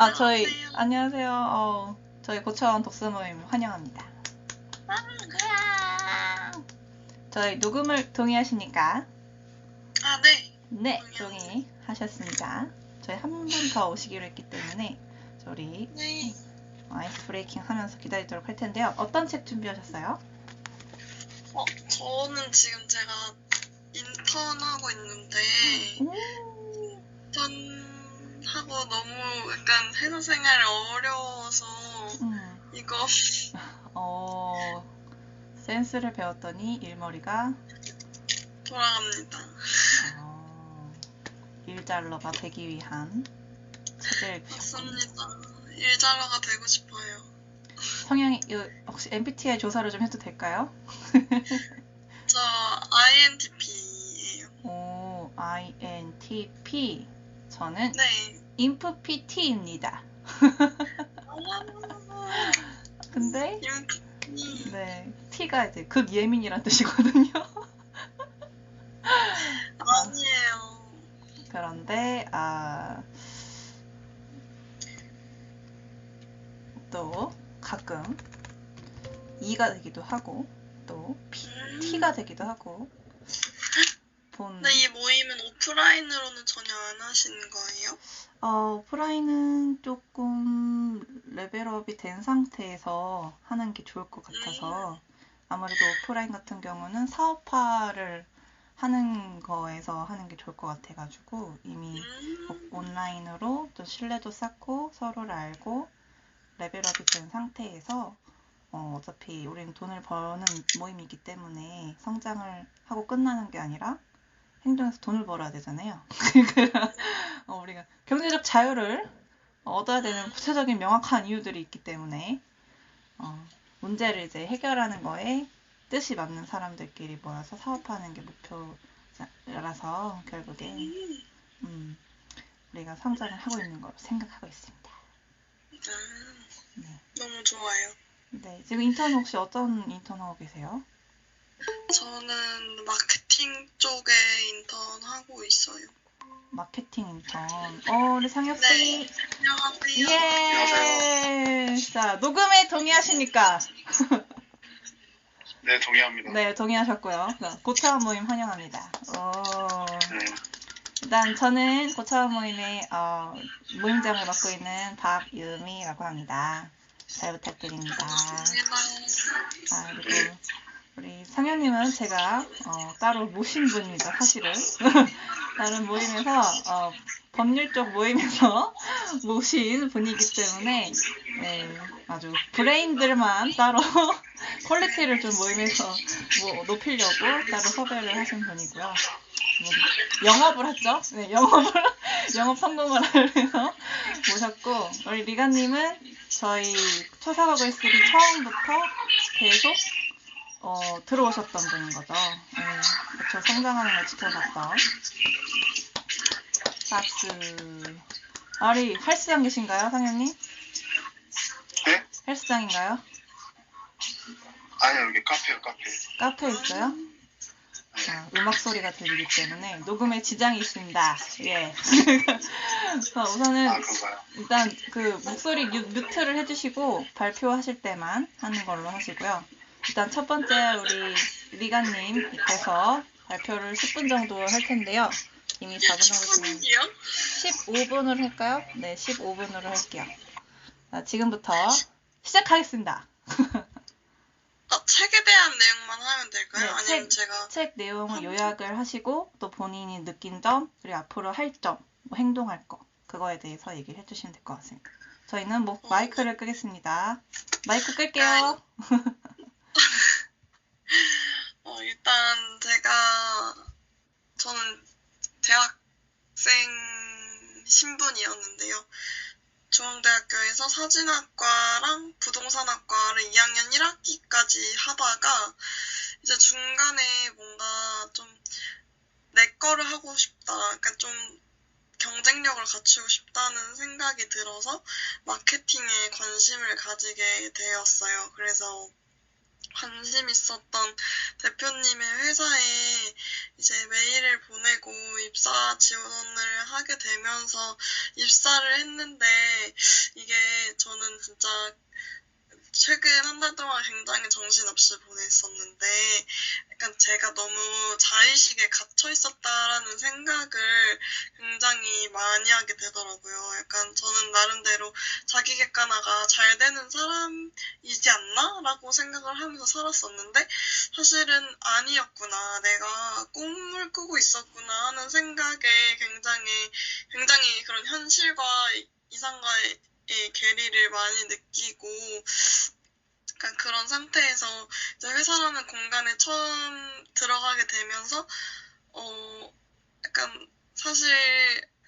안녕하세요. 안녕하세요. 저희 고차원 독서 모임 환영합니다. 저희 녹음을 동의하시니까? 네. 네, 동의하셨습니다. 저희 한 분 더 오시기로 했기 때문에 우리 네. 아이스 브레이킹 하면서 기다리도록 할 텐데요. 어떤 책 준비하셨어요? 저는 지금 제가 인턴하고 있는데, 인턴하고 너무 약간 회사 생활이 어려워서, 이거, 센스를 배웠더니 일머리가 돌아갑니다. 일잘러가 되기 위한 책을 읽으셨군요. 맞습니다. 일자러가 되고 싶어요. 성향이, 혹시 MBTI 조사를 좀 해도 될까요? 저 INTP예요. 오, INTP. 저는 네. INFPT입니다. 근데 INFP. 네, T가 이제 극예민이란 뜻이거든요. 아니에요. 그런데 또 가끔 E가 되기도 하고 또 T가 되기도 하고 근데 이 모임은 오프라인으로는 전혀 안 하시는 거예요? 오프라인은 조금 레벨업이 된 상태에서 하는 게 좋을 것 같아서 아무래도 오프라인 같은 경우는 사업화를 하는 거에서 하는 게 좋을 것 같아가지고 이미 온라인으로 또 신뢰도 쌓고 서로를 알고 레벨업이 된 상태에서 어차피 우리는 돈을 버는 모임이기 때문에 성장을 하고 끝나는 게 아니라 행동에서 돈을 벌어야 되잖아요. 우리가 경제적 자유를 얻어야 되는 구체적인 명확한 이유들이 있기 때문에 문제를 이제 해결하는 거에 뜻이 맞는 사람들끼리 모여서 사업하는 게 목표라서 결국엔 우리가 성장을 하고 있는 걸로 생각하고 있습니다. 네. 너무 좋아요. 네, 지금 인턴 혹시 어떤 인턴 하고 계세요? 저는 마케팅 쪽에 인턴 하고 있어요. 마케팅 인턴. 우리 상혁 씨. 네. 안녕하세요. 예. 자, 녹음에 동의하십니까? 네, 동의합니다. 네, 동의하셨고요. 고차원 모임 환영합니다. 일단 저는 고차원 모임의 모임장을 맡고 있는 박유미라고 합니다. 잘 부탁드립니다. 그리고 우리 상현님은 제가 따로 모신 분입니다. 사실은 다른 모임에서 법률적 모임에서 모신 분이기 때문에 아주 브레인들만 따로 퀄리티를 좀 모임에서 높이려고 따로 섭외를 하신 분이고요. 영업을 했죠. 네, 영업 성공을 하려고 모셨고 우리 리가님은 저희 초사과고 S3 처음부터 계속 들어오셨던 분인 거죠. 그렇죠. 성장하는 걸 지켜봤던. 박수. 우리 헬스장 계신가요, 상현님? 네? 헬스장인가요? 아니요, 여기 카페요, 카페. 카페 있어요? 음악 소리가 들리기 때문에 녹음에 지장이 있습니다. 예. 우선은 일단 그 목소리 뮤트를 해주시고 발표하실 때만 하는 걸로 하시고요. 일단 첫 번째 우리 리가님께서 발표를 10분 정도 할 텐데요. 이미 4분 정도 지났는데 15분으로 할까요? 네, 15분으로 할게요. 자, 지금부터 시작하겠습니다. 책에 대한 내용만 하면 될까요? 네, 아니면 제가 책 내용을 요약을 하시고 또 본인이 느낀 점 그리고 앞으로 할 점, 행동할 거 그거에 대해서 얘기를 해주시면 될 것 같습니다. 저희는 마이크를 끄겠습니다. 마이크 끌게요. 일단 저는 대학생 신분이었는데요. 중앙대학교에서 사진학과랑 부동산학과를 2학년 1학기까지 하다가 이제 중간에 뭔가 좀 내 거를 하고 싶다. 그러니까 좀 경쟁력을 갖추고 싶다는 생각이 들어서 마케팅에 관심을 가지게 되었어요. 그래서 관심 있었던 대표님의 회사에 이제 메일을 보내고 입사 지원을 하게 되면서 입사를 했는데 진짜 최근 한 달 동안 굉장히 정신없이 보냈었는데 약간 제가 너무 자의식에 갇혀 있었다라는 생각을 굉장히 많이 하게 되더라고요. 약간 저는 나름대로 자기 객관화가 잘 되는 사람이지 않나? 라고 생각을 하면서 살았었는데 사실은 아니었구나. 내가 꿈을 꾸고 있었구나 하는 생각에 굉장히 그런 현실과 이상과의 괴리를 많이 느끼고 약간 그런 상태에서 이제 회사라는 공간에 처음 들어가게 되면서 약간 사실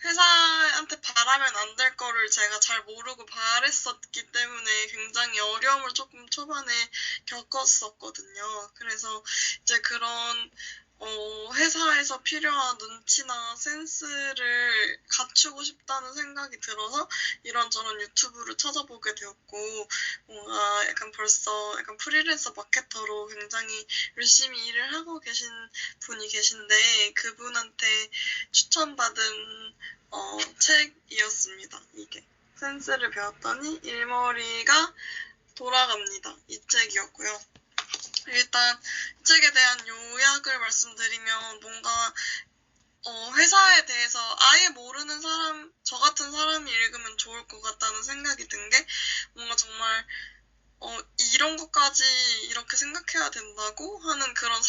회사한테 바라면 안 될 거를 제가 잘 모르고 바랬었기 때문에 굉장히 어려움을 조금 초반에 겪었었거든요. 그래서 이제 그런 회사에서 필요한 눈치나 센스를 갖추고 싶다는 생각이 들어서 이런저런 유튜브를 찾아보게 되었고, 뭔가 약간 벌써 약간 프리랜서 마케터로 굉장히 열심히 일을 하고 계신 분이 계신데, 그분한테 추천받은 책이었습니다. 이게. 센스를 배웠더니 일머리가 돌아갑니다. 이 책이었고요. 일단 이 책에 대한 요약을 말씀드리면 뭔가 회사에 대해서 아예 모르는 사람, 저 같은 사람이 읽으면 좋을 것 같다는 생각이 든 게 뭔가 정말 이런 것까지 이렇게 생각해야 된다고 하는 그런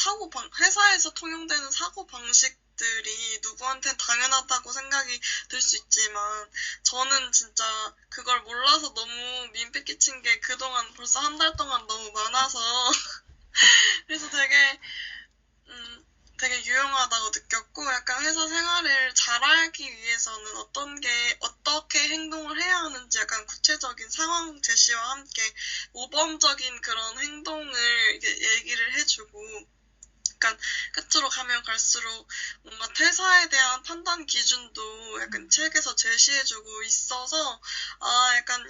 회사에서 통용되는 사고 방식들이 누구한텐 당연하다고 생각이 들 수 있지만 저는 진짜 그걸 몰라서 너무 민폐 끼친 게 그동안 벌써 한 달 동안 너무 많아서 그래서 되게 유용하다고 느꼈고, 약간 회사 생활을 잘하기 위해서는 어떻게 행동을 해야 하는지 약간 구체적인 상황 제시와 함께 모범적인 그런 행동을 얘기를 해주고, 약간 끝으로 가면 갈수록 뭔가 퇴사에 대한 판단 기준도 약간 책에서 제시해주고 있어서, 약간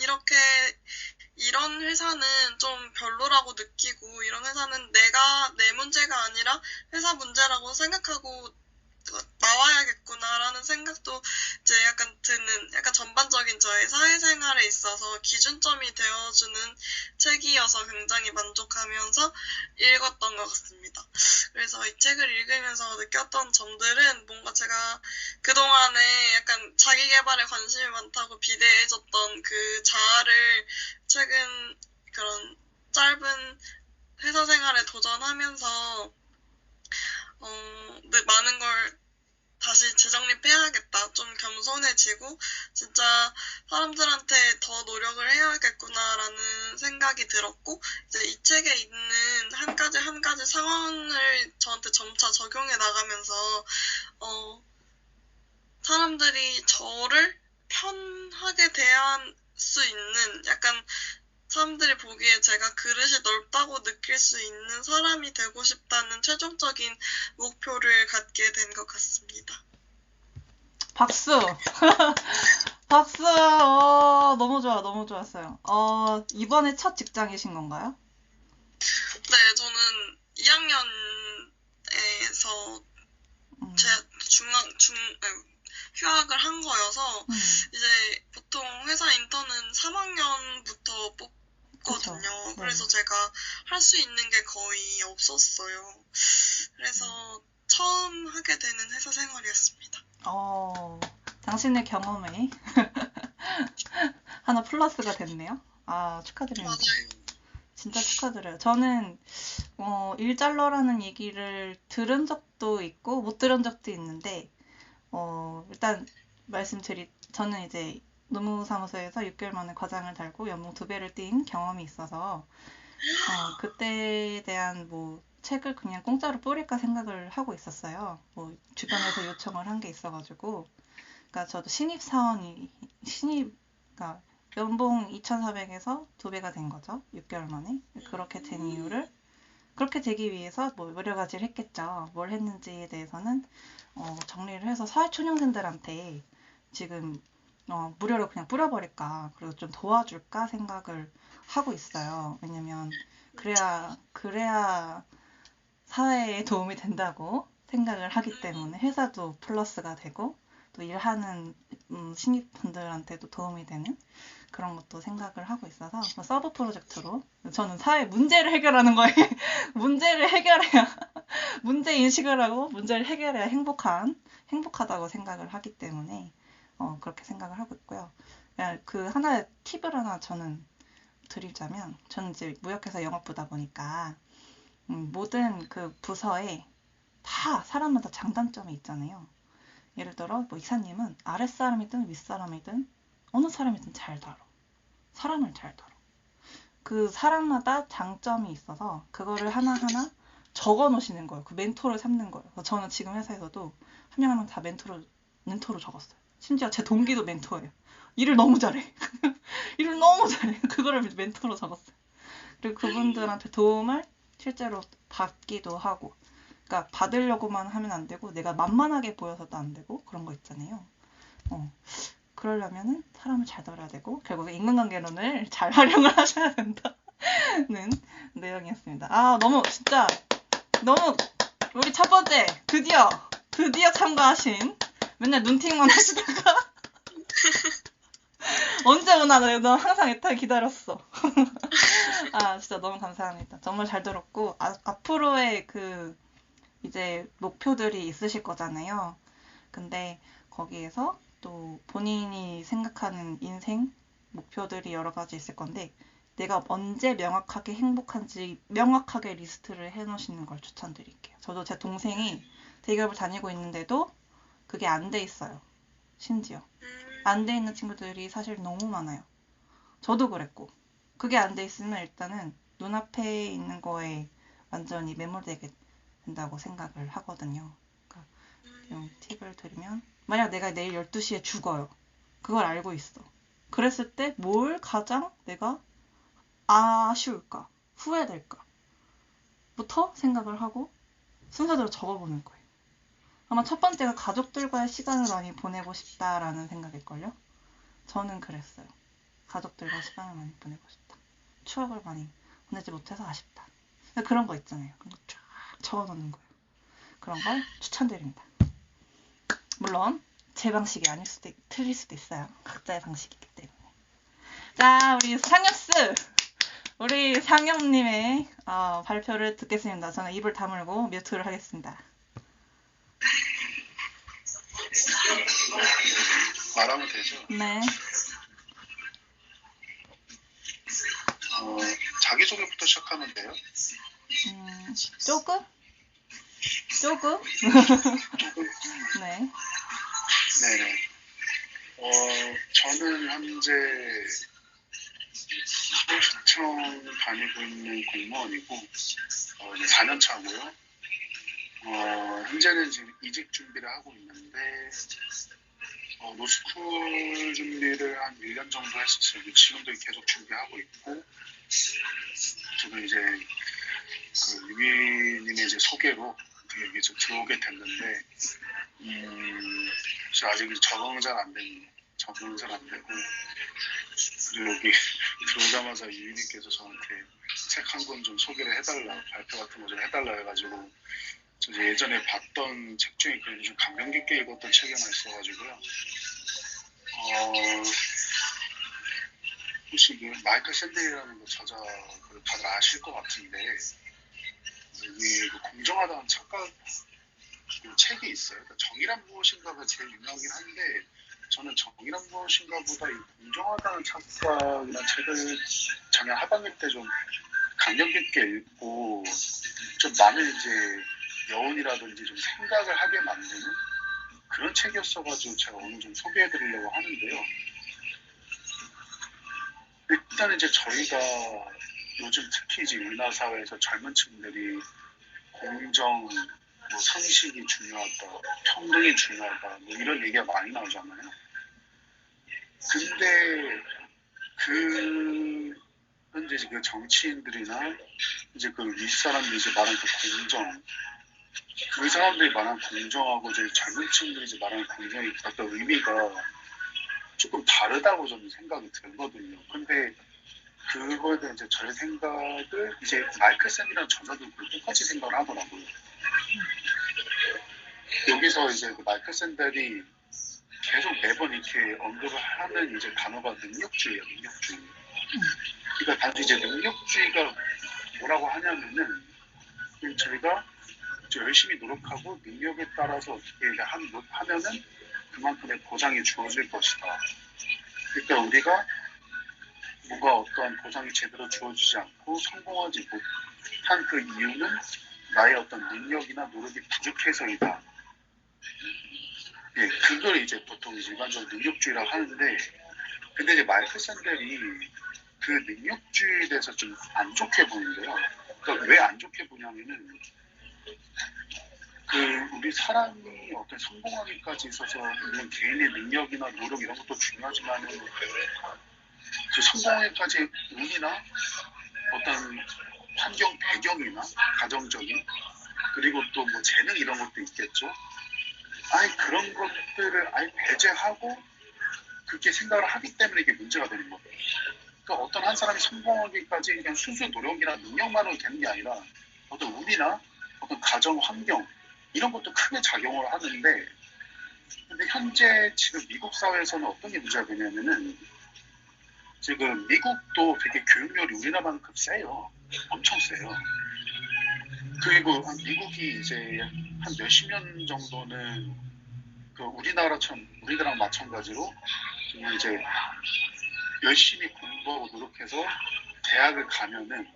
이런 회사는 좀 별로라고 느끼고 이런 회사는 내 문제가 아니라 회사 문제라고 생각하고 나와야겠구나라는 생각도 이제 약간 드는 약간 전반적인 저의 사회생활에 있어서 기준점이 되어주는 책이어서 굉장히 만족하면서 읽었던 것 같습니다. 그래서 이 책을 읽으면서 느꼈던 점들은 뭔가 제가 그동안에 약간 자기 개발에 관심이 많다고 비대해졌던 그 자아를 최근 그런 짧은 회사 생활에 도전하면서 많은 걸 다시 재정립해야겠다. 좀 겸손해지고 진짜 사람들한테 더 노력을 해야겠구나라는 생각이 들었고 이제 이 책에 있는 한 가지 상황을 저한테 점차 적용해 나가면서 사람들이 저를 편하게 대할 수 있는 약간 사람들이 보기에 제가 그릇이 넓다고 느낄 수 있는 사람이 되고 싶다는 최종적인 목표를 갖게 된 것 같습니다. 박수! 박수! 너무 좋았어요. 이번에 첫 직장이신 건가요? 네, 저는 2학년에서 휴학을 한 거여서 이제 보통 회사 인턴은 3학년부터 뽑거든요. 네. 그래서 제가 할 수 있는 게 거의 없었어요. 그래서 처음 하게 되는 회사 생활이었습니다. 당신의 경험에 하나 플러스가 됐네요. 축하드립니다. 맞아요. 진짜 축하드려요. 저는 일잘러라는 얘기를 들은 적도 있고 못 들은 적도 있는데 일단 저는 이제 노무사무소에서 6개월 만에 과장을 달고 연봉 2배를 뛴 경험이 있어서 그때에 대한 책을 그냥 공짜로 뿌릴까 생각을 하고 있었어요. 주변에서 요청을 한 게 있어가지고 그러니까 저도 그러니까 연봉 2,400에서 2배가 된 거죠. 6개월 만에. 그렇게 된 이유를 그렇게 되기 위해서 여러 가지를 했겠죠. 뭘 했는지에 대해서는 정리를 해서 사회초년생들한테 지금 무료로 그냥 뿌려버릴까 그리고 좀 도와줄까 생각을 하고 있어요. 왜냐면 그래야 사회에 도움이 된다고 생각을 하기 때문에 회사도 플러스가 되고 또 일하는 신입분들한테도 도움이 되는 그런 것도 생각을 하고 있어서 뭐 서브 프로젝트로 저는 사회 문제를 해결하는 거에 문제를 해결해야 문제 인식을 하고 문제를 해결해야 행복하다고 생각을 하기 때문에 그렇게 생각을 하고 있고요. 그 하나의 팁을 하나 저는 드리자면 저는 이제 무역회사 영업부다 보니까 모든 그 부서에 다 사람마다 장단점이 있잖아요. 예를 들어 뭐 이사님은 아랫사람이든 윗사람이든 어느 사람이든 잘 다뤄. 사람을 잘 다뤄. 그 사람마다 장점이 있어서 그거를 하나하나 적어 놓으시는 거예요. 그 멘토를 삼는 거예요. 그래서 저는 지금 회사에서도 한 명 한 명 다 멘토로 적었어요. 심지어 제 동기도 멘토예요. 일을 너무 잘해. 일을 너무 잘해. 그거를 멘토로 적었어요. 그리고 그분들한테 도움을 실제로 받기도 하고, 그러니까 받으려고만 하면 안 되고 내가 만만하게 보여서도 안 되고 그런 거 있잖아요. 그러려면은 사람을 잘 다뤄야 되고 결국에 인간관계론을 잘 활용을 하셔야 된다는 내용이었습니다. 아 진짜 너무 우리 첫 번째 드디어 참가하신 맨날 눈팅만 하시다가 언제 오나 너 항상 애타게 기다렸어. 아 진짜 너무 감사합니다. 정말 잘 들었고 앞으로의 그 이제 목표들이 있으실 거잖아요. 근데 거기에서 또 본인이 생각하는 인생 목표들이 여러 가지 있을 건데 내가 언제 명확하게 행복한지 명확하게 리스트를 해놓으시는 걸 추천드릴게요. 저도 제 동생이 대기업을 다니고 있는데도 그게 안 돼 있어요. 심지어 안 돼 있는 친구들이 사실 너무 많아요. 저도 그랬고 그게 안 돼 있으면 일단은 눈앞에 있는 거에 완전히 매몰되게 된다고 생각을 하거든요. 그러니까 좀 팁을 드리면 만약 내가 내일 12시에 죽어요. 그걸 알고 있어. 그랬을 때 뭘 가장 내가 아쉬울까? 후회될까? 부터 생각을 하고 순서대로 적어보는 거예요. 아마 첫 번째가 가족들과의 시간을 많이 보내고 싶다라는 생각일걸요? 저는 그랬어요. 가족들과 시간을 많이 보내고 싶다. 추억을 많이 보내지 못해서 아쉽다. 그런 거 있잖아요. 그런 거 쫙 적어놓는 거예요. 그런 걸 추천드립니다. 물론 제 방식이 아닐 수도 틀릴 수도 있어요. 각자의 방식이기 때문에. 자, 우리 상엽님의 발표를 듣겠습니다. 저는 입을 다물고 뮤트를 하겠습니다. 말하면 되죠? 네. 자기소개부터 시작하면 돼요? 조금? 네. 네네. 저는 현재 서울시청 다니고 있는 공무원이고, 이제 4년 차고요. 현재는 지금 이직 준비를 하고 있는데, 노스쿨 준비를 한 1년 정도 했었어요. 지금도 계속 준비하고 있고, 저도 이제 그 유비님의 이제 소개로 여기 좀 들어오게 됐는데, 저 아직 적응은 잘 안 되고, 그리고 여기 들어오자마자 유비님께서 저한테 책 한 권 좀 소개를 해달라, 발표 같은 거 좀 해달라 해가지고, 저 이제 예전에 봤던 책 중에 그래도 좀 감명 깊게 읽었던 책이 하나 있어가지고요. 혹시 그 마이클 샌델이라는 그 저자를 다들 아실 것 같은데, 여기 그 공정하다는 작가 그 책이 있어요. 그러니까 정의란 무엇인가가 제일 유명하긴 한데, 저는 정의란 무엇인가보다 이 공정하다는 작가라는 책을 작년 하반기 때 좀 감명 깊게 읽고, 좀 많은 이제 여운이라든지 좀 생각을 하게 만드는 그런 책이었어가지고 제가 오늘 좀 소개해드리려고 하는데요. 일단 이제 저희가 요즘 특히 이제 우리나라 사회에서 젊은 층들이 공정, 뭐 상식이 중요하다, 평등이 중요하다, 뭐 이런 얘기가 많이 나오잖아요. 근데 현재 그 정치인들이나 이제 그 윗사람들이 이제 말하는 그 공정, 그 사람들이 말하는 공정하고 이제 젊은 층들이 이제 말하는 공정의 어떤 의미가 조금 다르다고 저는 생각이 들거든요. 근데 그거에 대한 이제 저의 생각을 이제 마이클 샌이라는 저자도 똑같이 생각을 하더라고요. 여기서 이제 그 마이클 샌들이 계속 매번 이렇게 언급을 하는 이제 단어가 능력주의예요, 능력주의. 그러니까 단지 이제 능력주의가 뭐라고 하냐면은 저희가 이제 열심히 노력하고 능력에 따라서 어떻게 하면은 그만큼의 보상이 주어질 것이다. 그러니까 우리가 뭔가 어떠한 보상이 제대로 주어지지 않고 성공하지 못한 그 이유는 나의 어떤 능력이나 노력이 부족해서이다. 예, 그걸 이제 보통 일반적으로 능력주의라고 하는데, 근데 이제 마이클 샌델이 그 능력주의에 대해서 좀 안 좋게 보는데요. 그러니까 왜 안 좋게 보냐면은 그 우리 사람이 어떤 성공하기까지 있어서 물론 개인의 능력이나 노력 이런 것도 중요하지만은 그 성공에까지 운이나 어떤 환경 배경이나 가정적인 그리고 또 뭐 재능 이런 것도 있겠죠. 아예 그런 것들을 아예 배제하고 그렇게 생각을 하기 때문에 이게 문제가 되는 거예요. 그러니까 어떤 한 사람이 성공하기까지 그냥 순수 노력이나 능력만으로 되는 게 아니라 어떤 운이나 어떤 가정 환경 이런 것도 크게 작용을 하는데, 근데 현재 지금 미국 사회에서는 어떤 게 문제가 되냐면은 지금 미국도 되게 교육열이 우리나라만큼 세요. 엄청 세요. 그리고 미국이 이제 한 몇십 년 정도는 그 우리나라랑 마찬가지로 이제 열심히 공부하고 노력해서 대학을 가면은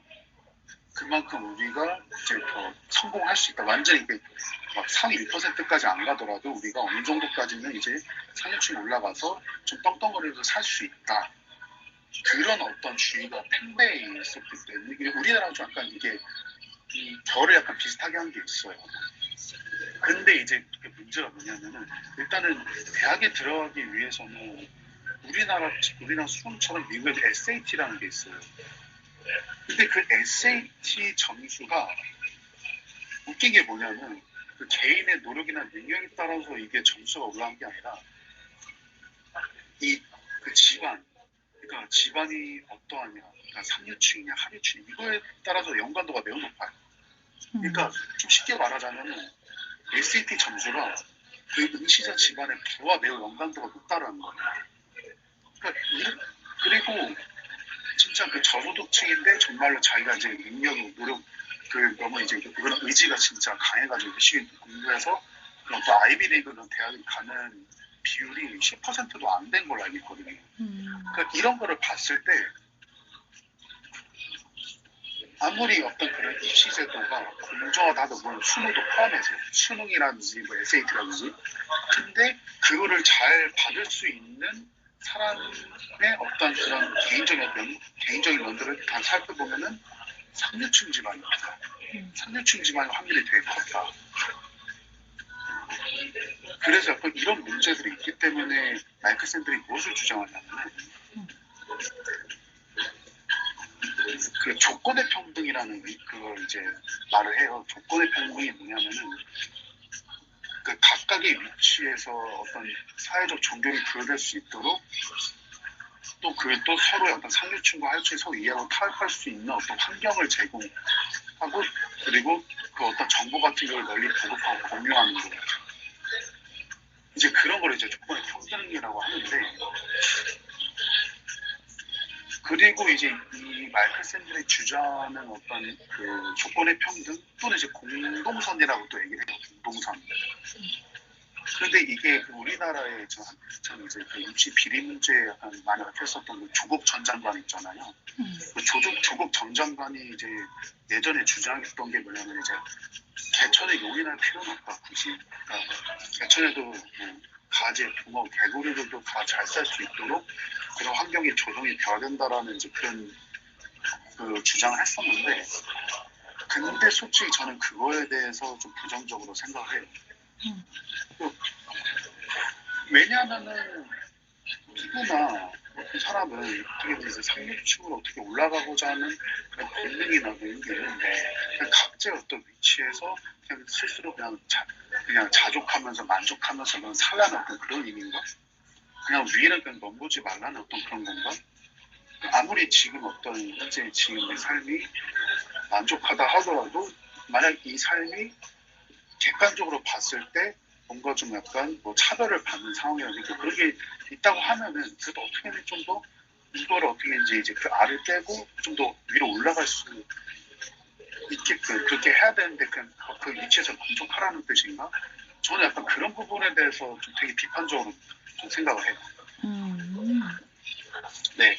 그만큼 우리가 이제 더 성공할 수 있다. 완전히 이게 막 상위 1%까지 안 가더라도 우리가 어느 정도까지는 이제 상류층 올라가서 좀 떵떵거리면서 살 수 있다. 그런 어떤 주의가 팽배해 있었기 때문에 우리나라랑 좀 약간 이게 결을 약간 비슷하게 한 게 있어요. 근데 이제 그게 문제가 뭐냐면은 일단은 대학에 들어가기 위해서는 우리나라 수능처럼 미국에도 SAT라는 게 있어요. 근데 그 SAT 점수가 웃긴 게 뭐냐면 그 개인의 노력이나 능력에 따라서 이게 점수가 올라간 게 아니라 그 그러니까 집안이 어떠하냐, 그러니까 상류층이냐 하류층 이거에 따라서 연관도가 매우 높아요. 그러니까 좀 쉽게 말하자면은 SAT 점수가 그 응시자 집안의 부와 매우 연관도가 높다라는 거예요. 그러니까 그리고 진짜 그 저소득층인데 정말로 자기가 이제 능력이 노력 너무 이제 그런 의지가 진짜 강해가지고 열심히 공부해서 또 아이비리그 그런 대학에 가는 비율이 10%도 안 된 걸로 알고 있거든요. 그러니까 이런 거를 봤을 때 아무리 어떤 그런 입시 제도가 공정하다도 물론 수능도 포함해서 수능이라든지 뭐 SAT라든지 근데 그거를 잘 받을 수 있는 사람의 어떤 그런 개인적인 면들을 다 살펴보면은 상류층 집안입니다. 상류층 집안의 확률이 되게 컸다. 그래서 약간 이런 문제들이 있기 때문에 마이클 샌들이 무엇을 주장하냐면 그 조건의 평등이라는 그걸 이제 말을 해요. 조건의 평등이 뭐냐면은 그 각각의 위치에서 어떤 사회적 존경이 부여될 수 있도록 또 서로 어떤 상류층과 하류층이 서로 이해하고 타협할 수 있는 어떤 환경을 제공하고 그리고 그 어떤 정보 같은 걸 널리 보급하고 공유하는 거예요. 이제 그런 걸 이제 조건의 평등이라고 하는데 그리고 이제 이 마이클 샌들이 주장하는 어떤 그 조건의 평등 또는 이제 공동선이라고 또 얘기를 해요. 공동선. 그런데 이게 그 우리나라에 참 이제 그 입시 비리 문제 약간 많이 얽혔었던 그 조국 전 장관 있잖아요. 그 조국 전 장관이 이제 예전에 주장했던 게 뭐냐면 이제 개천에 용인할 필요는 없다 굳이. 그러니까 개천에도 뭐 가재, 붕어, 개구리들도 다 잘 살 수 있도록 그런 환경이 조성이 되어야 된다라는 이제 그런 그 주장을 했었는데, 근데 솔직히 저는 그거에 대해서 좀 부정적으로 생각을 해요. 왜냐하면은 누구나 그 사람은 어떻게 이제 상류층으로 어떻게 올라가고자 하는 그런 본능이나 그런 게 있는데 그냥 각자의 어떤 위치에서 그냥 스스로 그냥 자족하면서 만족하면서 그냥 살라는 어떤 그런 의미인가? 그냥 위에는 그냥 넘보지 말라는 어떤 그런 건가? 아무리 지금 어떤 현재 지금의 삶이 만족하다 하더라도 만약 이 삶이 객관적으로 봤을 때 뭔가 좀 약간 뭐 차별을 받는 상황이라든가 그런 게 있다고 하면은 그래도 어떻게든 좀 더 이거를 어떻게 이제 그 알을 깨고 좀 더 위로 올라갈 수 있게끔 그렇게 해야 되는데 그 위치에서 만족하라는 뜻인가? 저는 약간 그런 부분에 대해서 좀 되게 비판적으로 좀 생각을 해요. 네.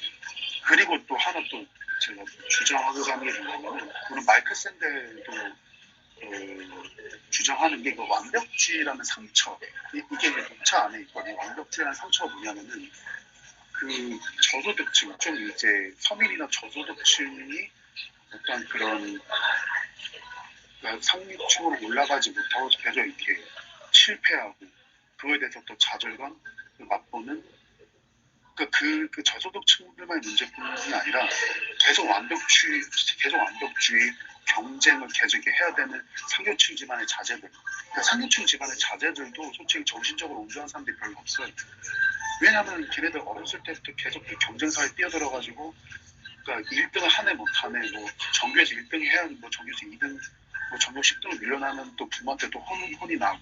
그리고 또 하나 또 제가 주장하고자 하는 게 뭐냐면 우리 마이클 샌델도 주장하는 게 그 완벽주의라는 상처 이게 녹차 안에 있거든요. 완벽주의라는 상처가 뭐냐면은 그 저소득층 좀 이제 서민이나 저소득층이 어떤 그런 상류층으로 올라가지 못하고 계속 이렇게 실패하고 그거에 대해서 또 좌절감 맛보는 그 저소득층들만의 문제뿐만이 아니라 계속 완벽주의 경쟁을 계속 이렇게 해야 되는 상류층 집안의 자제들. 그러니까 상류층 집안의 자제들도 솔직히 정신적으로 온전한 사람들이 별로 없어요. 왜냐하면 걔네들 어렸을 때부터 계속 그 경쟁사에 뛰어들어가지고 그러니까 1등을 한 해 못하네 뭐 전교에서 1등 해야 뭐 전교에서 2등 뭐 전교 10등을 밀려나면 또 부모한테 또 혼이 나고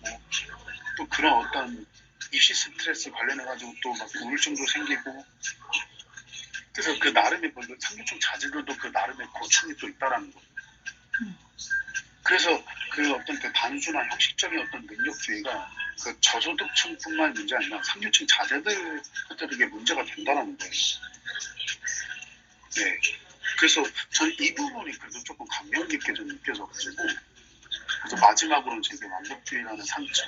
또 그런 어떤 입시 스트레스 관련해가지고 또 막 우울증도 생기고 그래서 그 나름의 뭐 상류층 자제들도 그 나름의 고충이 또 있다라는 거예요. 그래서 그 어떤 그 단순한 형식적인 어떤 능력주의가 그 저소득층뿐만 문제 아니라 상류층 자제들에게 문제가 된다는 거예요. 네. 그래서 저는 이 부분이 그래도 조금 감명 깊게 좀 느껴져가지고 그래서 마지막으로는 제게 완벽주의라는 상처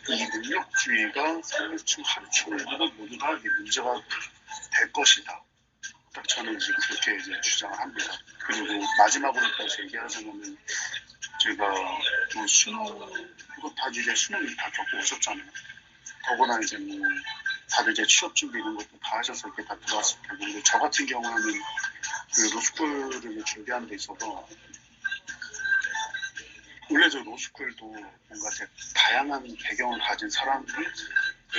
이 능력주의가 상류층 하류층을 모두 다 이게 문제가 될 것이다. 딱 저는 지금 그렇게 이제 주장을 합니다. 그리고 마지막으로 또 얘기하자면은 제가 뭐 수능 이거 다 이제 수능 다 겪고 오셨잖아요. 더구나 이제 뭐 다들 이제 취업 준비 이런 것도 다 하셔서 이렇게 다 들어왔을 테고 근데 저 같은 경우에는 그 로스쿨을 준비하는 데 있어서 원래 저 로스쿨도 뭔가 이제 다양한 배경을 가진 사람들이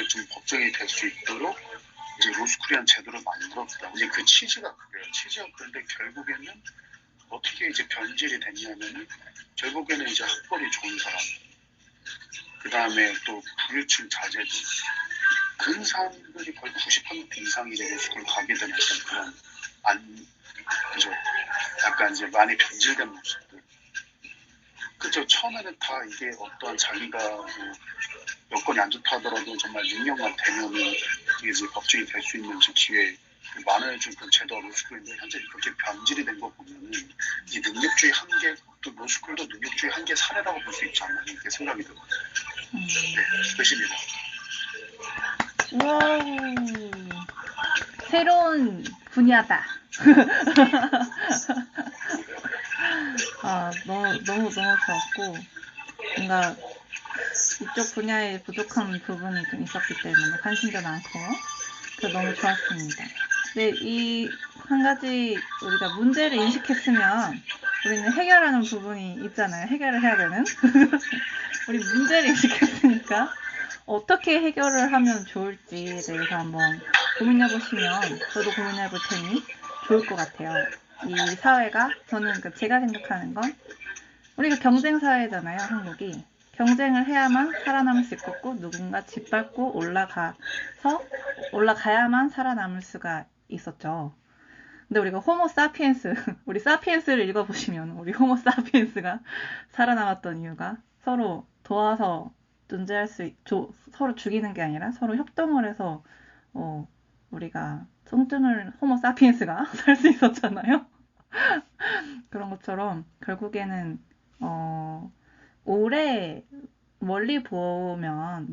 좀 법정이 될 수 있도록 이제 로스쿨이라는 제도를 만들었다. 이제 그 취지가 그래요. 취지가 그런데 결국에는 어떻게 이제 변질이 됐냐면은 결국에는 이제 학벌이 좋은 사람, 그 다음에 또 부유층 자제들, 그런 사람들이 거의 90% 이상이 이제 로스쿨 가게 되는 그런 그죠? 약간 이제 많이 변질된 모습들. 그죠? 처음에는 다 이게 어떠한 자기가 뭐 여건이 안 좋다 하더라도 정말 능력만 되면은 이제 법정이 될 수 있는 기회 많아진 그런 제도가 로스쿨인데 현재 그렇게 변질이 된 거 보면은 이 능력주의 한계 또 로스쿨도 능력주의 한계 사례라고 볼 수 있지 않나 이렇게 생각이 들어요. 네, 끝입니다. 와우, 새로운 분야다. 너무 좋았고 뭔가 이쪽 분야에 부족한 부분이 좀 있었기 때문에 관심도 많고 그래서 너무 좋았습니다. 근데 이 한 가지 우리가 문제를 인식했으면 우리는 해결하는 부분이 있잖아요. 해결을 해야 되는. 우리 문제를 인식했으니까 어떻게 해결을 하면 좋을지에 대해서 한번 고민해보시면 저도 고민해볼 테니 좋을 것 같아요. 이 사회가 저는 제가 생각하는 건 우리가 경쟁 사회잖아요. 한국이. 경쟁을 해야만 살아남을 수 있고 누군가 짓밟고 올라가야만 살아남을 수가 있었죠. 근데 우리가 호모 사피엔스, 우리 사피엔스를 읽어보시면 우리 호모 사피엔스가 살아남았던 이유가 서로 도와서 존재할 서로 죽이는 게 아니라 서로 협동을 해서 우리가 송증을 호모 사피엔스가 살 수 있었잖아요. 그런 것처럼 결국에는 오래 멀리 보면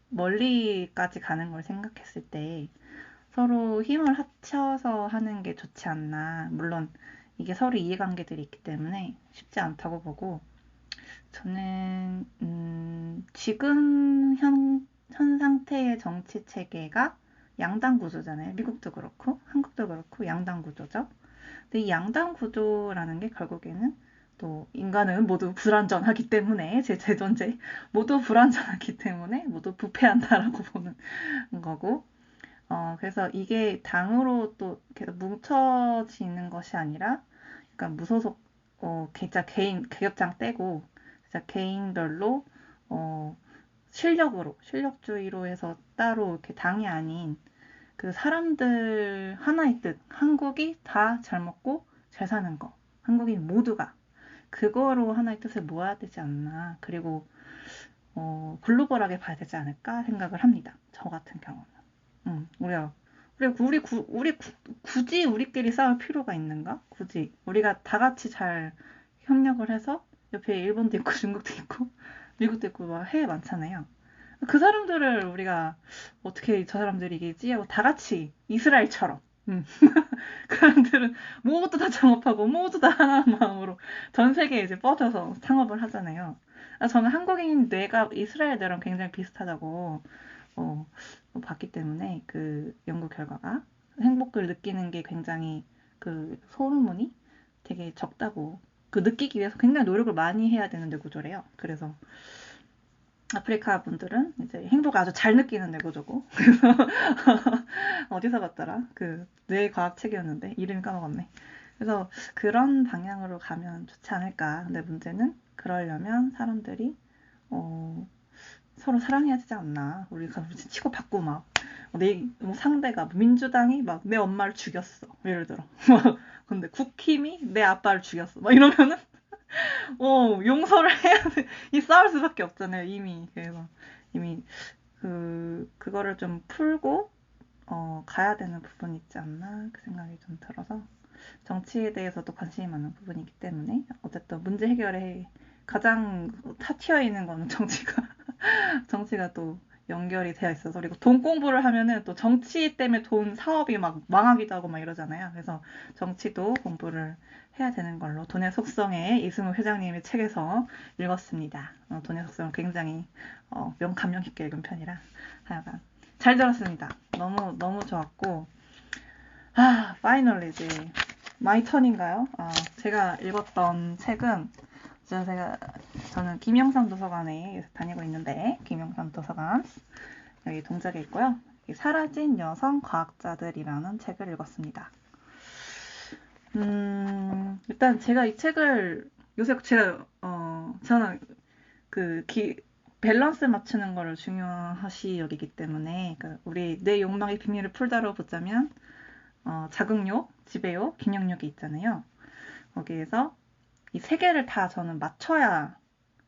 멀리까지 가는 걸 생각했을 때 서로 힘을 합쳐서 하는 게 좋지 않나. 물론 이게 서로 이해관계들이 있기 때문에 쉽지 않다고 보고 저는 지금 현 상태의 정치 체계가 양당 구조잖아요. 미국도 그렇고 한국도 그렇고 양당 구조죠. 근데 이 양당 구조라는 게 결국에는 또 인간은 모두 불완전하기 때문에 제 존재 모두 불완전하기 때문에 모두 부패한다라고 보는 거고 그래서 이게 당으로 또 계속 뭉쳐지는 것이 아니라 그러니까 무소속 진짜 개인 계급장 떼고 진짜 개인별로 실력주의로 해서 따로 이렇게 당이 아닌 그 사람들 하나의 뜻, 한국이 다 잘 먹고 잘 사는 거, 한국인 모두가 그거로 하나의 뜻을 모아야 되지 않나. 그리고 글로벌하게 봐야 되지 않을까 생각을 합니다. 저 같은 경우는. 우리 굳이 우리끼리 싸울 필요가 있는가? 굳이 우리가 다 같이 잘 협력을 해서 옆에 일본도 있고 중국도 있고 미국도 있고 막 해외 많잖아요. 그 사람들을 우리가 어떻게 저 사람들이 이기지 하고 다 같이 이스라엘처럼 그 사람들은 모두 다 창업하고 모두 다 하나의 마음으로 전 세계에 이제 뻗어서 창업을 하잖아요. 저는 한국인 뇌가 이스라엘 뇌랑 굉장히 비슷하다고 봤기 때문에 그 연구 결과가 행복을 느끼는 게 굉장히 그 호르몬이 되게 적다고 그 느끼기 위해서 굉장히 노력을 많이 해야 되는 뇌구조래요. 그래서 아프리카 분들은 이제 행복을 아주 잘 느끼는 뇌구조고 그래서 어디서 봤더라? 그 뇌과학 책이었는데 이름이 까먹었네. 그래서 그런 방향으로 가면 좋지 않을까. 근데 문제는 그러려면 사람들이 서로 사랑해야 되지 않나. 우리가 치고 받고 막 상대가 민주당이 막 내 엄마를 죽였어. 예를 들어. 근데 국힘이 내 아빠를 죽였어. 막 이러면은 용서를 해야 돼. 싸울 수밖에 없잖아요, 이미. 그래서 이미 그거를 좀 풀고 가야 되는 부분이 있지 않나 그 생각이 좀 들어서 정치에 대해서도 관심이 많은 부분이기 때문에 어쨌든 문제 해결에 가장 탑티어에 있는 거는 정치가 또 연결이 되어 있어서 그리고 돈 공부를 하면은 또 정치 때문에 돈 사업이 막 망하기도 하고 막 이러잖아요. 그래서 정치도 공부를 해야 되는 걸로 돈의 속성에 이승우 회장님의 책에서 읽었습니다. 돈의 속성을 굉장히 감명 깊게 읽은 편이라 하여간 잘 들었습니다. 너무 좋았고 파이널리 이제 마이 턴인가요? 제가 읽었던 책은 저는 김영삼 도서관에 다니고 있는데 김영삼 도서관 여기 동작에 있고요. 사라진 여성 과학자들이라는 책을 읽었습니다. 일단 제가 이 책을 요새 저는 밸런스 맞추는 거를 중요하시 여기기 때문에 그러니까 우리 내 욕망의 비밀을 풀다로 보자면 자극욕, 지배욕, 균형욕이 있잖아요. 거기에서 이 세 개를 다 저는 맞춰야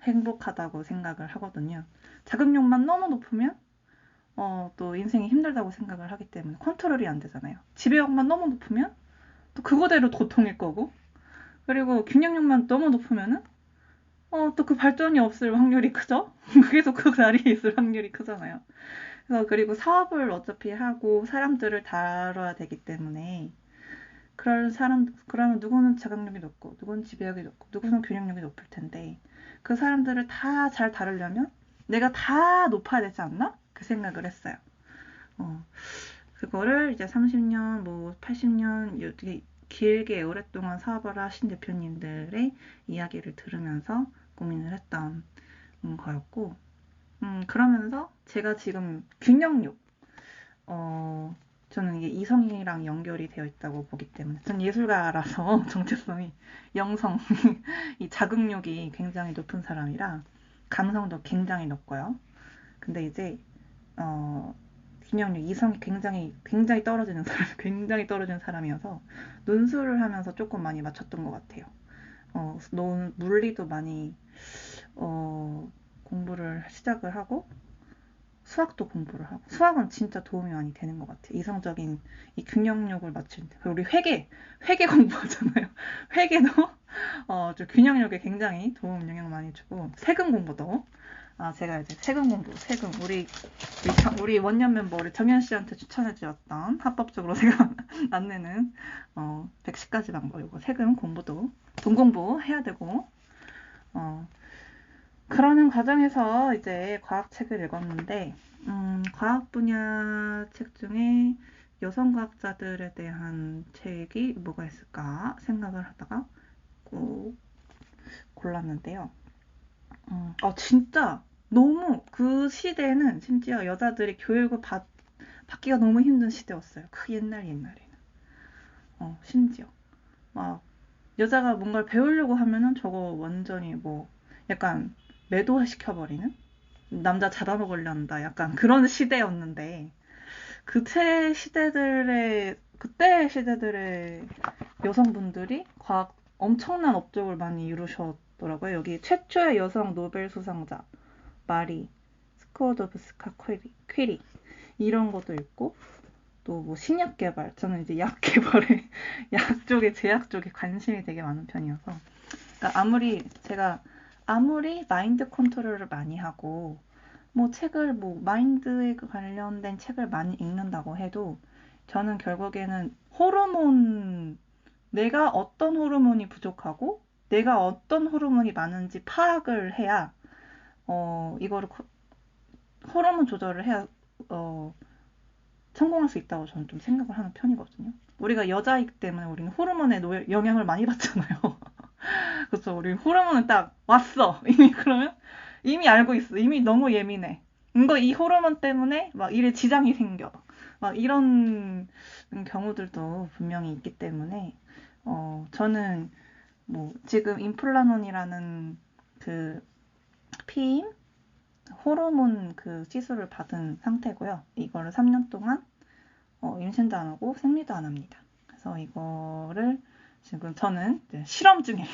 행복하다고 생각을 하거든요. 자극욕만 너무 높으면 또 인생이 힘들다고 생각을 하기 때문에 컨트롤이 안 되잖아요. 지배욕만 너무 높으면 또 그거대로 고통일 거고 그리고 균형욕만 너무 높으면은 또 그 발전이 없을 확률이 크죠? 계속 그 자리에 있을 확률이 크잖아요. 그리고 사업을 어차피 하고 사람들을 다뤄야 되기 때문에 그러면 누구는 자각력이 높고, 누구는 지배력이 높고, 누구는 균형력이 높을 텐데, 그 사람들을 다 잘 다루려면 내가 다 높아야 되지 않나? 그 생각을 했어요. 그거를 이제 30년, 80년, 이렇게 길게 오랫동안 사업을 하신 대표님들의 이야기를 들으면서 고민을 했던 거였고, 그러면서 제가 지금 균형력, 저는 이게 이성이랑 연결이 되어 있다고 보기 때문에 전 예술가라서 정체성이 영성, 이 자극력이 굉장히 높은 사람이라 감성도 굉장히 높고요. 근데 이제 균형력, 이성이 굉장히 떨어지는 사람, 굉장히 떨어지는 사람이어서 논술을 하면서 조금 많이 맞췄던 것 같아요. 물리도 많이 공부를 시작을 하고 수학도 공부를 하고 수학은 진짜 도움이 많이 되는 것 같아요. 이성적인 이 균형력을 맞출 때 우리 회계 공부하잖아요. 회계도 저 균형력에 굉장히 영향 많이 주고 세금 공부도 제가 이제 세금 우리 원년 멤버 우리 정현 씨한테 추천해 주었던 합법적으로 세금 안 내는 110가지 방법 이거 세금 공부도 돈 공부 해야 되고 그러는 과정에서 이제 과학책을 읽었는데 과학 분야 책 중에 여성 과학자들에 대한 책이 뭐가 있을까 생각을 하다가 골랐는데요. 진짜 너무 그 시대에는 심지어 여자들이 교육을 받기가 너무 힘든 시대였어요. 그 옛날에는. 심지어 막 여자가 뭔가를 배우려고 하면은 저거 완전히 약간 매도시켜버리는 남자 잡아먹으려 한다. 약간 그런 시대였는데 그때 시대들의 여성분들이 엄청난 업적을 많이 이루셨더라고요. 여기 최초의 여성 노벨 수상자 마리 스코도브스카 퀴리 이런 것도 있고 또 뭐 신약 개발 저는 이제 약 개발에 약 쪽에 제약 쪽에 관심이 되게 많은 편이어서 그러니까 아무리 마인드 컨트롤을 많이 하고 뭐 책을 뭐 마인드에 관련된 책을 많이 읽는다고 해도 저는 결국에는 내가 어떤 호르몬이 부족하고 내가 어떤 호르몬이 많은지 파악을 해야 이거를 호르몬 조절을 해야 성공할 수 있다고 저는 좀 생각을 하는 편이거든요. 우리가 여자이기 때문에 우리는 호르몬에 영향을 많이 받잖아요. 그래서 우리 호르몬은 딱 왔어. 이미 그러면 이미 알고 있어. 이미 너무 예민해. 이 호르몬 때문에 막 일에 지장이 생겨. 막 이런 경우들도 분명히 있기 때문에 저는 뭐 지금 임플라논이라는 그 피임 호르몬 그 시술을 받은 상태고요. 이거를 3년 동안 임신도 안 하고 생리도 안 합니다. 그래서 이거를 지금 저는 실험 중에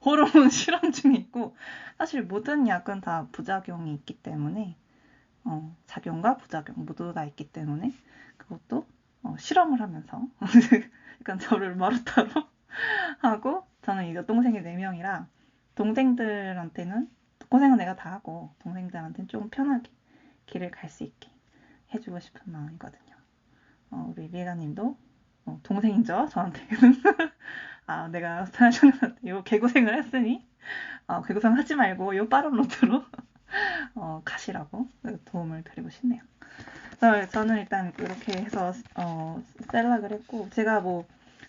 호르몬 실험 중에 있고 사실 모든 약은 다 부작용이 있기 때문에 작용과 부작용 모두 다 있기 때문에 그것도 실험을 하면서 약간 저를 마루타로 하고 저는 이거 동생이 4명이라 동생들한테는 고생은 내가 다 하고 동생들한테는 조금 편하게 길을 갈 수 있게 해주고 싶은 마음이거든요. 우리 리에가님도 동생이죠 저한테는. 내가 사장님한테 요 개고생을 했으니 개고생 하지 말고 요 빠른 로드로 가시라고 도움을 드리고 싶네요. 그래서 저는 일단 이렇게 해서 셀락을 했고 제가 뭐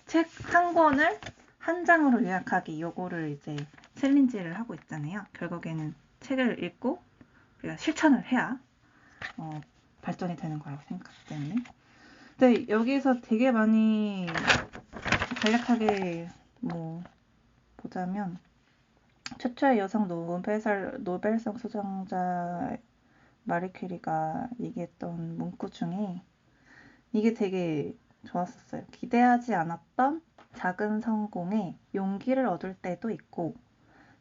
책 한 권을 한 장으로 요약하기 요거를 이제 챌린지를 하고 있잖아요. 결국에는 책을 읽고 우리가 실천을 해야 발전이 되는 거라고 생각하기 때문에. 근데 여기서 되게 많이 간략하게 뭐 보자면 최초의 여성 노벨상 수상자 마리 퀴리가 얘기했던 문구 중에 이게 되게 좋았었어요. 기대하지 않았던 작은 성공에 용기를 얻을 때도 있고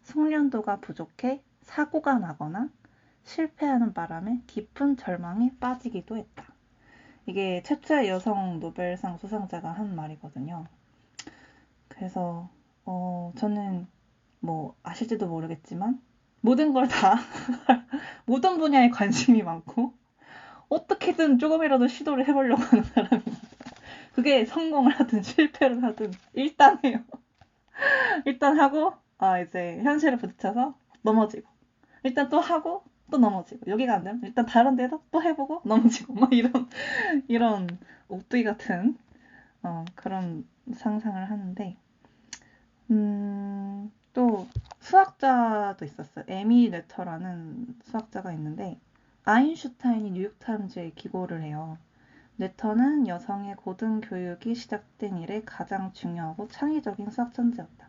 숙련도가 부족해 사고가 나거나 실패하는 바람에 깊은 절망에 빠지기도 했다. 이게 최초의 여성 노벨상 수상자가 한 말이거든요. 그래서 저는 뭐 아실지도 모르겠지만 모든 걸 다 모든 분야에 관심이 많고 어떻게든 조금이라도 시도를 해보려고 하는 사람입니다. 그게 성공을 하든 실패를 하든 일단 해요. 일단 하고 이제 현실에 부딪혀서 넘어지고 일단 또 하고 또 넘어지고 여기가 안 되면 일단 다른 데도 또 해보고 넘어지고 막 이런 옥두이 같은 그런 상상을 하는데 또 수학자도 있었어요. 에미 레터라는 수학자가 있는데 아인슈타인이 뉴욕타임즈에 기고를 해요. 레터는 여성의 고등교육이 시작된 이래 가장 중요하고 창의적인 수학 천재였다.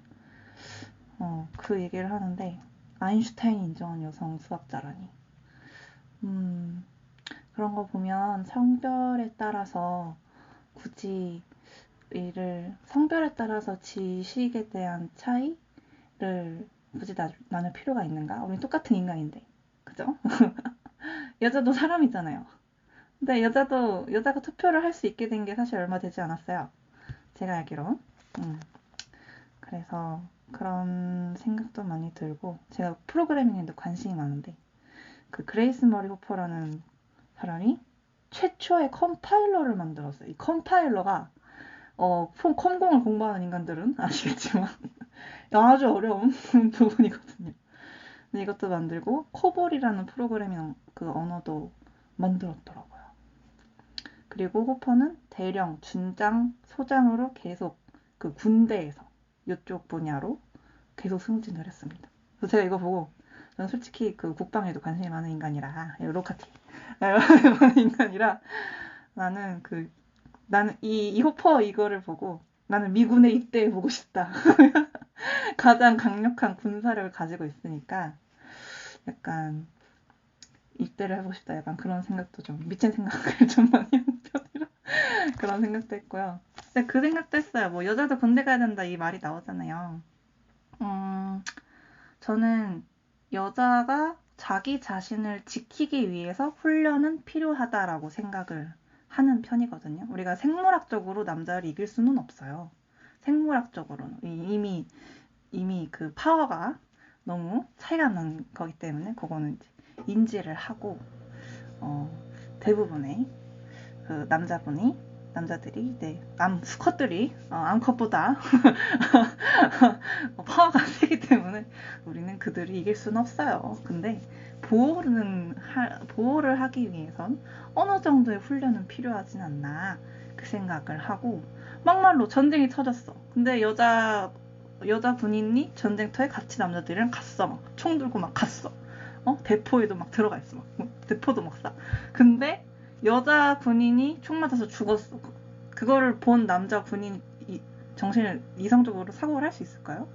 그 얘기를 하는데 아인슈타인이 인정한 여성 수학자라니. 그런 거 보면 성별에 따라서 굳이 성별에 따라서 지식에 대한 차이를 굳이 나눌 필요가 있는가? 우리 똑같은 인간인데, 그죠? 여자도 사람이잖아요. 근데 여자가 투표를 할 수 있게 된 게 사실 얼마 되지 않았어요. 제가 알기로. 그래서 그런 생각도 많이 들고, 제가 프로그래밍에도 관심이 많은데, 그 그레이스 머리 호퍼라는 사람이 최초의 컴파일러를 만들었어요. 이 컴파일러가 컴공을 공부하는 인간들은 아시겠지만 아주 어려운 부분이거든요. 근데 이것도 만들고 코볼이라는 프로그래밍 그 언어도 만들었더라고요. 그리고 호퍼는 대령, 준장, 소장으로 계속 그 군대에서 이쪽 분야로 계속 승진을 했습니다. 그래서 제가 이거 보고 저는 솔직히 그 국방에도 관심이 많은 인간이라 로카티 많은 인간이라 나는 이 호퍼 이거를 보고 나는 미군에 입대해 보고 싶다. 가장 강력한 군사력을 가지고 있으니까 약간 입대를 해보고 싶다. 약간 그런 생각도 좀 미친 생각을 좀 많이 하는 편이라 그런 생각도 했고요. 근데 그 생각도 했어요. 뭐 여자도 군대 가야 된다 이 말이 나오잖아요. 저는 여자가 자기 자신을 지키기 위해서 훈련은 필요하다라고 생각을 하는 편이거든요. 우리가 생물학적으로 남자를 이길 수는 없어요. 생물학적으로는 이미 그 파워가 너무 차이가 나는 거기 때문에 그거는 이제 인지를 하고 대부분의 그 남자들이 수컷들이 암컷보다 파워가 세기 때문에 우리는 그들을 이길 수는 없어요. 근데 보호를 하기 위해선 어느 정도의 훈련은 필요하진 않나 그 생각을 하고 막말로 전쟁이 터졌어. 근데 여자 군인이 전쟁터에 같이 남자들이랑 갔어. 막 총 들고 막 갔어. 대포에도 막 들어가 있어. 막 대포도 막 쏴. 근데 여자 군인이 총 맞아서 죽었어. 그거를 본 남자 군인이 정신을 이성적으로 사고를 할 수 있을까요?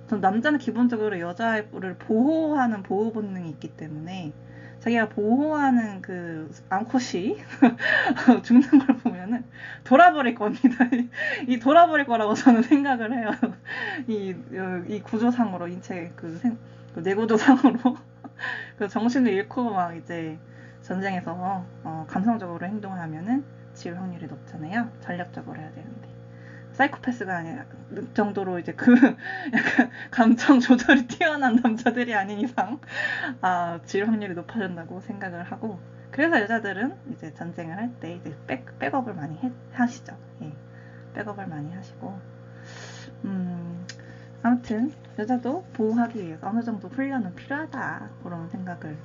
전 남자는 기본적으로 여자를 보호하는 보호 본능이 있기 때문에 자기가 보호하는 그 암컷이 죽는 걸 보면은 돌아버릴 겁니다. 이 돌아버릴 거라고 저는 생각을 해요. 이 구조상으로 인체 그 내구조상으로 그 정신을 잃고 막 이제 전쟁에서 감성적으로 행동을 하면은 지울 확률이 높잖아요. 전략적으로 해야 되는데 사이코패스가 아니라 정도로 이제 그 약간 감정 조절이 뛰어난 남자들이 아닌 이상 지울 확률이 높아진다고 생각을 하고 그래서 여자들은 이제 전쟁을 할 때 이제 백업을 많이 하시죠. 예, 백업을 많이 하시고 아무튼 여자도 보호하기 위해서 어느 정도 훈련은 필요하다 그런 생각을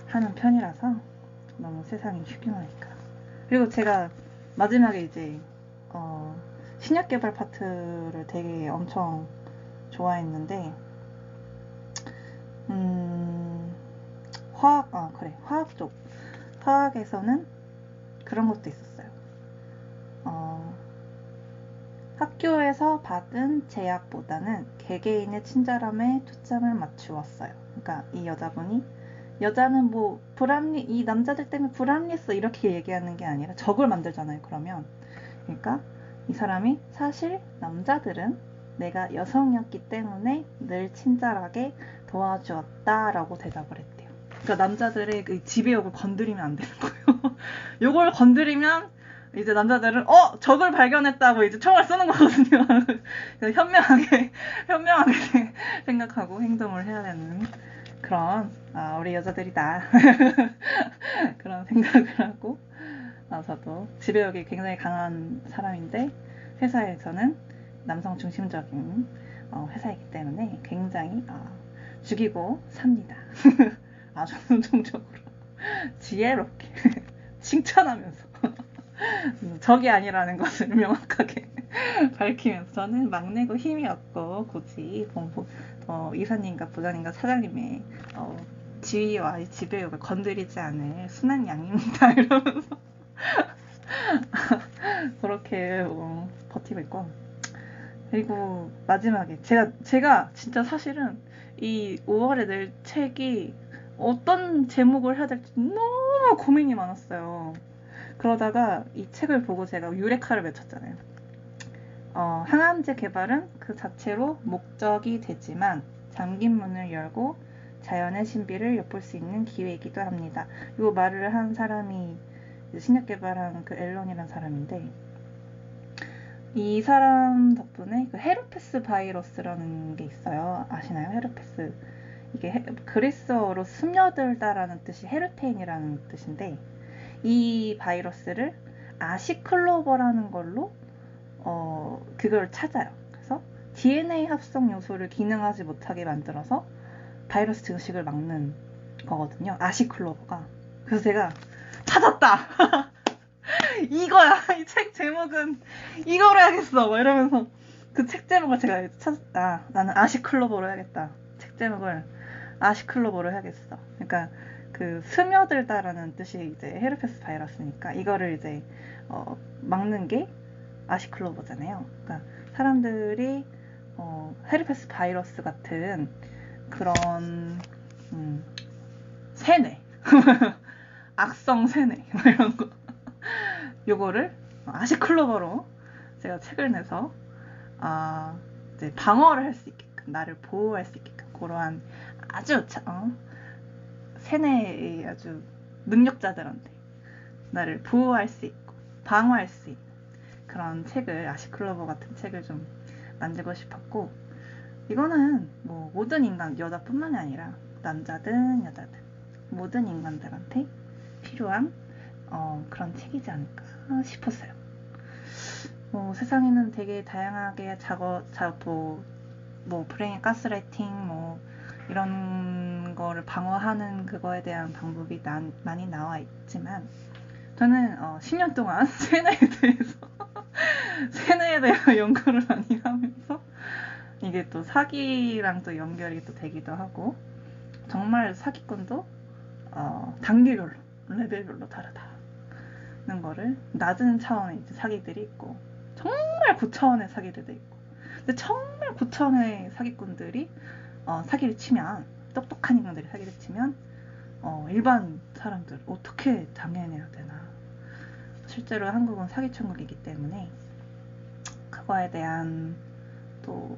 하는 편이라서 너무 세상이 흉흉하니까. 그리고 제가 마지막에 이제 신약 개발 파트를 되게 엄청 좋아했는데 화학 쪽 화학에서는 그런 것도 있었어요. 학교에서 받은 제약보다는 개개인의 친절함에 초점을 맞추었어요. 그러니까 이 여자는 뭐 이 남자들 때문에 불합리했어 이렇게 얘기하는 게 아니라 적을 만들잖아요. 그러니까 이 사람이 사실 남자들은 내가 여성이었기 때문에 늘 친절하게 도와주었다라고 대답을 했대요. 그러니까 남자들의 그 지배욕을 건드리면 안 되는 거예요. 요걸 건드리면 이제 남자들은 적을 발견했다고 이제 총을 쏘는 거거든요. 현명하게 생각하고 행동을 해야 되는 그런 우리 여자들이다 그런 생각을 하고 저도 지배욕이 굉장히 강한 사람인데 회사에서는 남성 중심적인 회사이기 때문에 굉장히 죽이고 삽니다. 아주 긍정적으로 지혜롭게 칭찬하면서 적이 아니라는 것을 명확하게 밝히면서 저는 막내고 힘이 없고 굳이 이사님과 부장님과 사장님의 지위와 지배욕을 건드리지 않을 순한 양입니다. 이러면서 그렇게 버티고 있고 그리고 마지막에 제가 진짜 사실은 이 5월에 낼 책이 어떤 제목을 해야 될지 너무 고민이 많았어요. 그러다가 이 책을 보고 제가 유레카를 외쳤잖아요. 항암제 개발은 그 자체로 목적이 되지만 잠긴 문을 열고 자연의 신비를 엿볼 수 있는 기회이기도 합니다. 이 말을 한 사람이 신약 개발한 그 앨런이라는 사람인데 이 사람 덕분에 그 헤르페스 바이러스라는 게 있어요. 아시나요? 헤르페스. 이게 그리스어로 스며들다라는 뜻이 헤르테인이라는 뜻인데 이 바이러스를 아시클로버라는 걸로 그걸 찾아요. 그래서 DNA 합성 요소를 기능하지 못하게 만들어서 바이러스 증식을 막는 거거든요. 아시클로버가. 그래서 제가 찾았다. 이거야. 이 책 제목은 이거로 해야겠어. 막 이러면서 그 책 제목을 제가 찾았다. 나는 아시클로버로 해야겠다. 책 제목을 아시클로버로 해야겠어. 그러니까 그 스며들다라는 뜻이 이제 헤르페스 바이러스니까 이거를 이제 막는 게 아시클로버잖아요. 그러니까 사람들이 헤르페스 바이러스 같은 그런 세뇌 악성 세뇌 이런 거 요거를 아시클로버로 제가 책을 내서 이제 방어를 할 수 있게끔 나를 보호할 수 있게끔 그러한 아주 세뇌의 아주 능력자들한테 나를 보호할 수 있고 방어할 수 있는 그런 책을 아시클로버 같은 책을 좀 만들고 싶었고 이거는 뭐 모든 인간 여자뿐만이 아니라 남자든 여자든 모든 인간들한테 필요한 그런 책이지 않을까 싶었어요. 뭐 세상에는 되게 다양하게 뭐 브레인 가스라이팅 뭐 이런 거를 방어하는 그거에 대한 방법이 많이 나와 있지만 저는 10년 동안 세뇌에 대한 연구를 많이 하면서 이게 또 사기랑 또 연결이 또 되기도 하고 정말 사기꾼도 단계별로 레벨별로 다르다는 거를 낮은 차원의 이제 사기들이 있고 정말 고차원의 사기들도 있고 근데 정말 고차원의 사기꾼들이 사기를 치면 똑똑한 인간들이 사기를 치면 일반 사람들 어떻게 당해내야 되나 실제로 한국은 사기 천국이기 때문에 그거에 대한 또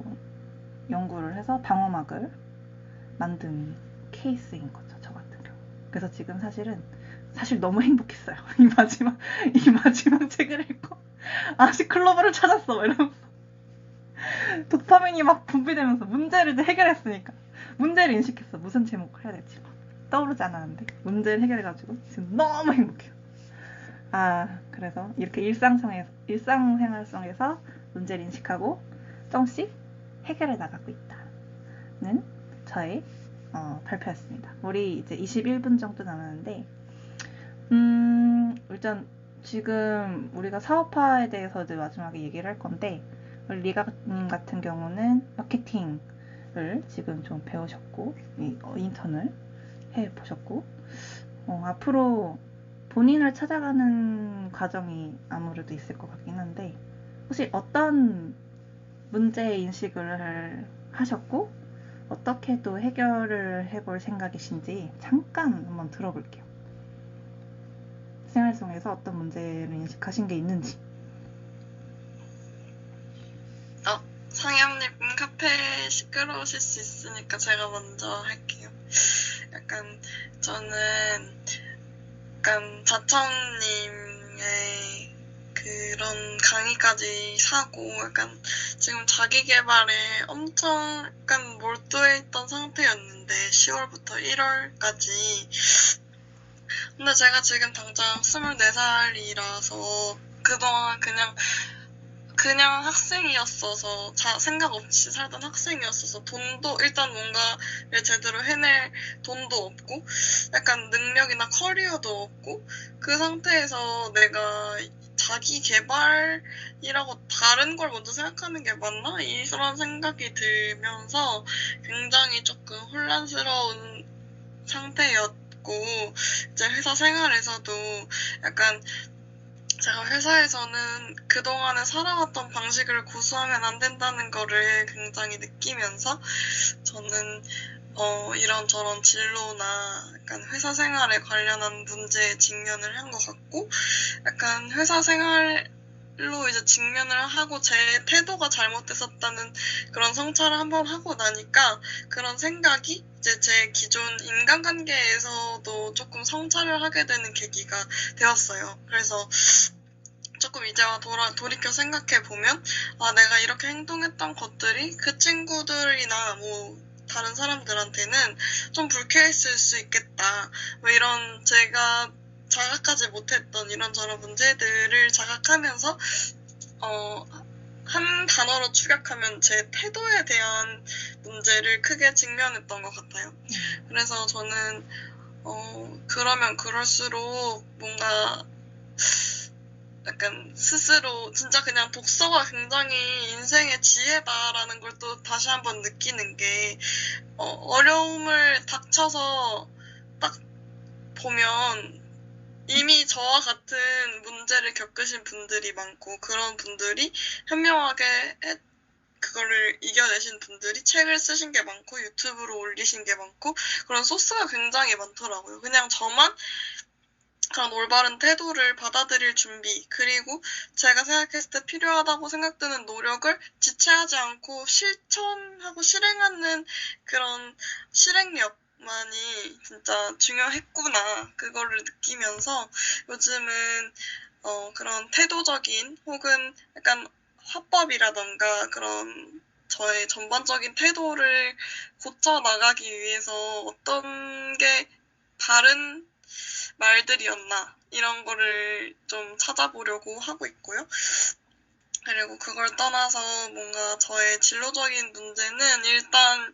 연구를 해서 방어막을 만든 케이스인 거죠 저 같은 경우. 그래서 지금 사실 너무 행복했어요. 이 마지막 책을 읽고 아시클로버를 찾았어 이러면서 도파민이 막 분비되면서 문제를 해결했으니까 문제를 인식했어. 무슨 제목을 해야 될지 막 떠오르지 않았는데 문제를 해결해가지고 지금 너무 행복해요. 그래서 이렇게 일상생활 속에서 문제를 인식하고 조금씩 해결해 나가고 있다는 저의 발표였습니다. 우리 이제 21분 정도 남았는데 일단 지금 우리가 사업화에 대해서 이제 마지막에 얘기를 할 건데 우리 리가님 같은 경우는 마케팅을 지금 좀 배우셨고 인턴을 해보셨고 앞으로 본인을 찾아가는 과정이 아무래도 있을 것 같긴 한데 혹시 어떤 문제 인식을 하셨고 어떻게 또 해결을 해볼 생각이신지 잠깐 한번 들어볼게요. 생활 속에서 어떤 문제를 인식하신 게 있는지. 상엽님 카페 시끄러우실 수 있으니까 제가 먼저 할게요. 저는 자청님의 그런 강의까지 사고 지금 자기 개발에 엄청 몰두해 있던 상태였는데 10월부터 1월까지 근데 제가 지금 당장 24살이라서 그동안 그냥 학생이었어서 생각 없이 살던 학생이었어서 돈도 일단 뭔가를 제대로 해낼 돈도 없고 능력이나 커리어도 없고 그 상태에서 내가 자기 개발이라고 다른 걸 먼저 생각하는 게 맞나? 이런 생각이 들면서 굉장히 조금 혼란스러운 상태였고 이제 회사 생활에서도 제가 회사에서는 그동안에 살아왔던 방식을 고수하면 안 된다는 거를 굉장히 느끼면서 저는 이런저런 진로나 회사 생활에 관련한 문제에 직면을 한 것 같고 회사 생활로 이제 직면을 하고 제 태도가 잘못됐었다는 그런 성찰을 한번 하고 나니까 그런 생각이 이제 제 기존 인간관계에서도 조금 성찰을 하게 되는 계기가 되었어요. 그래서 조금 이제와 돌이켜 생각해보면 내가 이렇게 행동했던 것들이 그 친구들이나 다른 사람들한테는 좀 불쾌했을 수 있겠다. 이런 제가 자각하지 못했던 이런저런 문제들을 자각하면서 한 단어로 축약하면 제 태도에 대한 문제를 크게 직면했던 것 같아요. 그래서 저는 그러면 그럴수록 뭔가 스스로 진짜 그냥 독서가 굉장히 인생의 지혜다라는 걸 또 다시 한번 느끼는 게 어려움을 닥쳐서 딱 보면 이미 저와 같은 문제를 겪으신 분들이 많고 그런 분들이 현명하게 그거를 이겨내신 분들이 책을 쓰신 게 많고 유튜브로 올리신 게 많고 그런 소스가 굉장히 많더라고요. 그냥 저만 그런 올바른 태도를 받아들일 준비, 그리고 제가 생각했을 때 필요하다고 생각되는 노력을 지체하지 않고 실천하고 실행하는 그런 실행력만이 진짜 중요했구나. 그거를 느끼면서 요즘은 그런 태도적인 혹은 약간 화법이라던가 그런 저의 전반적인 태도를 고쳐나가기 위해서 어떤 게 바른 말들이었나 이런 거를 좀 찾아보려고 하고 있고요. 그리고 그걸 떠나서 뭔가 저의 진로적인 문제는 일단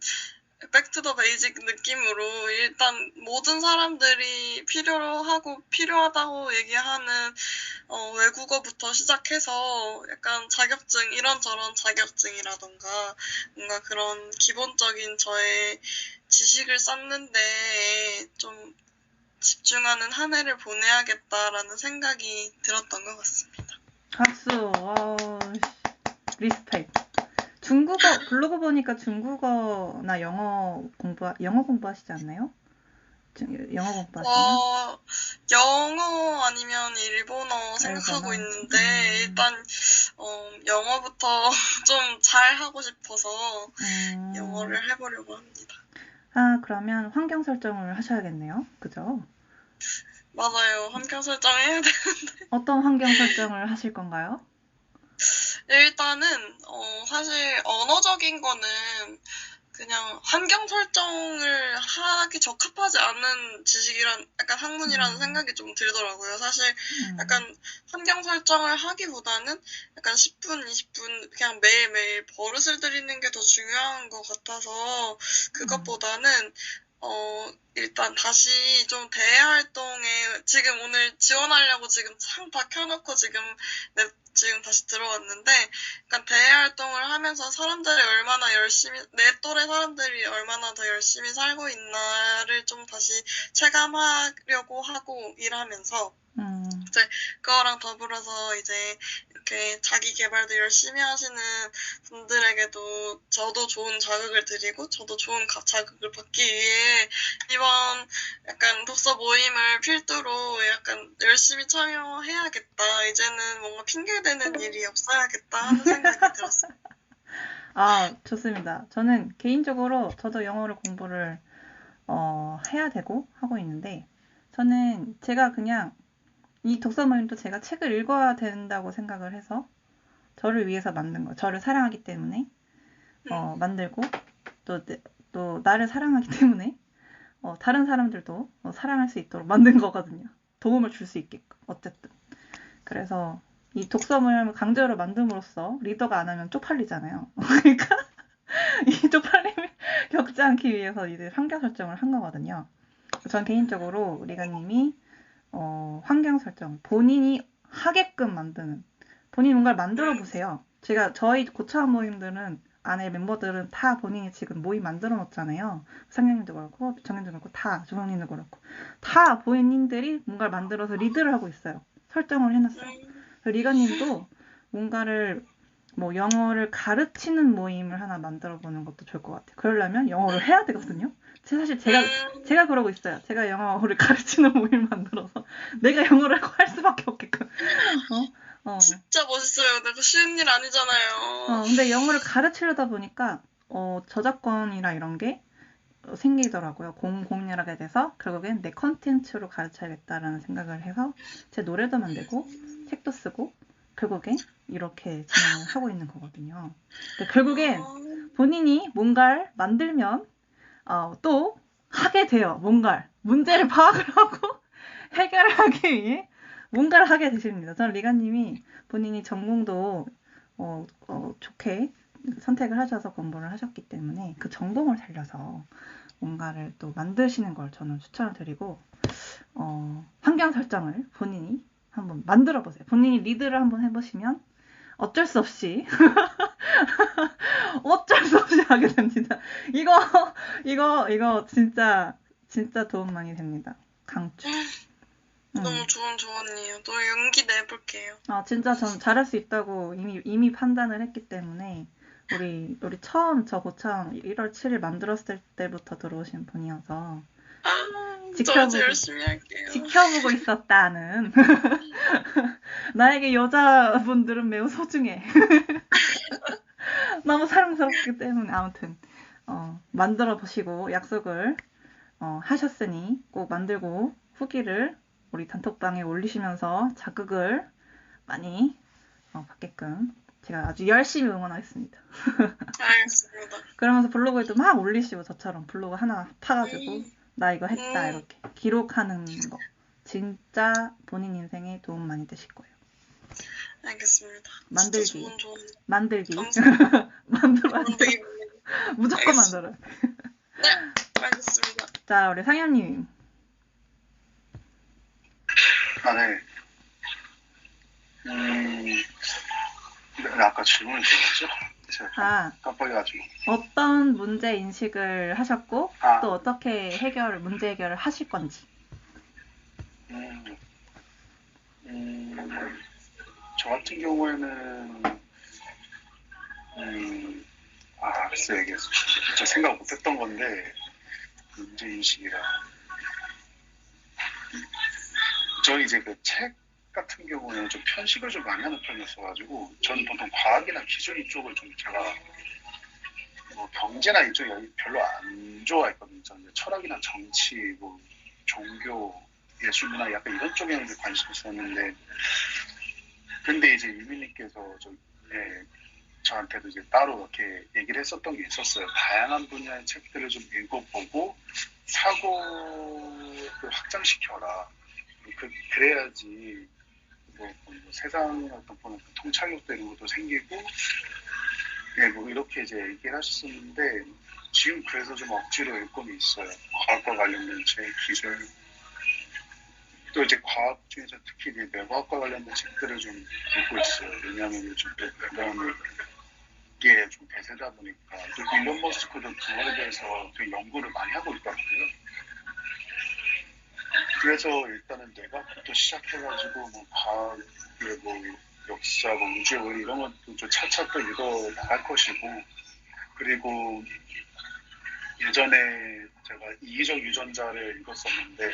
백투 더 베이직 느낌으로 일단 모든 사람들이 필요하고 필요하다고 얘기하는 외국어부터 시작해서 약간 자격증 이런저런 자격증이라던가 뭔가 그런 기본적인 저의 지식을 쌓는데 좀 집중하는 한 해를 보내야겠다라는 생각이 들었던 것 같습니다. 박수. 와, 리스펙. 중국어 블로그 보니까 중국어나 영어 공부하시지 않나요? 영어 공부하시나? 영어 아니면 일본어 생각하고 일본어. 있는데 일단 영어부터 좀 잘하고 싶어서 영어를 해보려고 합니다. 아, 그러면 환경 설정을 하셔야겠네요. 그죠? 맞아요. 환경 설정해야 되는데. 어떤 환경 설정을 하실 건가요? 일단은 사실 언어적인 거는 그냥 환경 설정을 하기 적합하지 않은 지식이란 약간 학문이라는 생각이 좀 들더라고요. 사실 약간 환경 설정을 하기보다는 약간 10분, 20분 그냥 매일매일 버릇을 들이는 게 더 중요한 것 같아서 그것보다는 일단 다시 좀 대외 활동에 지금 오늘 지원하려고 지금 창 다 켜놓고 지금 다시 들어왔는데 약간 대외 활동을 하면서 사람들이 얼마나 열심히 내 또래 사람들이 얼마나 더 열심히 살고 있나를 좀 다시 체감하려고 하고 일하면서 이제 그거랑 더불어서 이제 이렇게 자기 개발도 열심히 하시는 분들에게도 저도 좋은 자극을 드리고 저도 좋은 자극을 받기 위해 이번 약간 독서 모임을 필두로 약간 열심히 참여해야겠다. 이제는 뭔가 핑계대는 일이 없어야겠다 하는 생각이 들었어요. 아, 좋습니다. 저는 개인적으로 저도 영어를 공부를 해야 되고 하고 있는데 저는 제가 그냥 이 독서 모임도 제가 책을 읽어야 된다고 생각을 해서 저를 위해서 만든 거, 저를 사랑하기 때문에 만들고 또 나를 사랑하기 때문에 다른 사람들도 사랑할 수 있도록 만든 거거든요. 도움을 줄 수 있게끔 어쨌든. 그래서 이 독서 모임을 강제로 만듦으로써 리더가 안 하면 쪽팔리잖아요. 그러니까 이 쪽팔림을 겪지 않기 위해서 이제 환경 설정을 한 거거든요. 전 개인적으로 리가님이 환경 설정, 본인이 하게끔 만드는, 본인이 뭔가를 만들어 보세요. 저희 고차원 모임들은 안에 멤버들은 다 본인이 지금 모임 만들어 놓잖아요. 상영님도 그렇고, 정현도 그렇고, 다, 조성님도 그렇고, 다 본인들이 뭔가를 만들어서 리드를 하고 있어요. 설정을 해놨어요. 리가님도 뭔가를 뭐 영어를 가르치는 모임을 하나 만들어 보는 것도 좋을 것 같아요. 그러려면 영어를 해야 되거든요. 사실 제가 그러고 있어요. 제가 영어를 가르치는 모임을 만들어서 내가 영어를 할 수밖에 없게끔. 진짜 멋있어요. 내가 쉬운 일 아니잖아요. 근데 영어를 가르치려다 보니까 저작권이나 이런 게 생기더라고요. 공략하게 돼서 결국엔 내 컨텐츠로 가르쳐야겠다라는 생각을 해서 제 노래도 만들고 책도 쓰고 결국엔 이렇게 진행을 하고 있는 거거든요. 근데 결국엔 본인이 뭔가를 만들면 또 하게 돼요. 뭔가를. 문제를 파악을 하고 해결을 하기 위해 뭔가를 하게 되십니다. 저는 리가님이 본인이 전공도 좋게 선택을 하셔서 공부를 하셨기 때문에 그 전공을 살려서 뭔가를 또 만드시는 걸 저는 추천을 드리고 환경 설정을 본인이 한번 만들어 보세요. 본인이 리드를 한번 해보시면 어쩔 수 없이 하게 됩니다. 이거 진짜 도움 많이 됩니다. 강추. 너무 좋은 조언이에요. 또 용기 내볼게요. 진짜 전 잘할 수 있다고 이미 판단을 했기 때문에 우리 처음 저 고참 1월 7일 만들었을 때부터 들어오신 분이어서 저 이제 열심히 할게요. 지켜보고 있었다는. 나에게 여자분들은 매우 소중해. 너무 사랑스럽기 때문에 아무튼 만들어 보시고 약속을 하셨으니 꼭 만들고 후기를 우리 단톡방에 올리시면서 자극을 많이 받게끔 제가 아주 열심히 응원하겠습니다. 알겠습니다. 그러면서 블로그에도 막 올리시고 저처럼 블로그 하나 파가지고 나 이거 했다 이렇게 기록하는 거 진짜 본인 인생에 도움 많이 되실 거예요. 알겠습니다. 만들기. 만들기. 만들기. 무조건 만들어요. 네, 알겠습니다. 자, 우리 상현님. 네. 아까 질문을 드렸죠? 제가 깜빡해가지고. 어떤 문제 인식을 하셨고 또 어떻게 문제 해결을 하실 건지. 저 같은 경우에는 글쎄 이게 진짜 생각 못했던 건데 문제 인식이라. 저는 이제 그 책 같은 경우에는 좀 편식을 좀 많이 하는 편이었어가지고 저는 보통 과학이나 기술 이쪽을 좀 제가 뭐 경제나 이쪽이 별로 안 좋아했거든요. 저는 철학이나 정치, 뭐 종교, 예술문화 약간 이런 쪽에는 관심이 있었는데 근데 이제 유민님께서 저한테도 이제 따로 이렇게 얘기를 했었던 게 있었어요. 다양한 분야의 책들을 좀 읽어보고 사고를 확장시켜라. 그래야지 뭐 세상의 어떤 통찰력도 이런 것도 생기고 뭐 이렇게 이제 얘기를 하셨었는데 지금 그래서 좀 억지로 읽고는 있어요. 과학과 관련된 책, 기술 또 이제 과학 중에서 특히 이제 뇌과학과 관련된 책들을 좀 읽고 있어요. 왜냐하면 요즘 또 그런 게 좀 대세다 보니까 또 일론 머스크도 그거에 대해서 그 연구를 많이 하고 있더라고요. 그래서 일단은 뇌과학부터 시작해가지고 뭐 과학의 뭐 역사, 뭐 우주의 원리 이런 것도 좀 차차 또 읽어 나갈 것이고 그리고 예전에 제가 이기적 유전자를 읽었었는데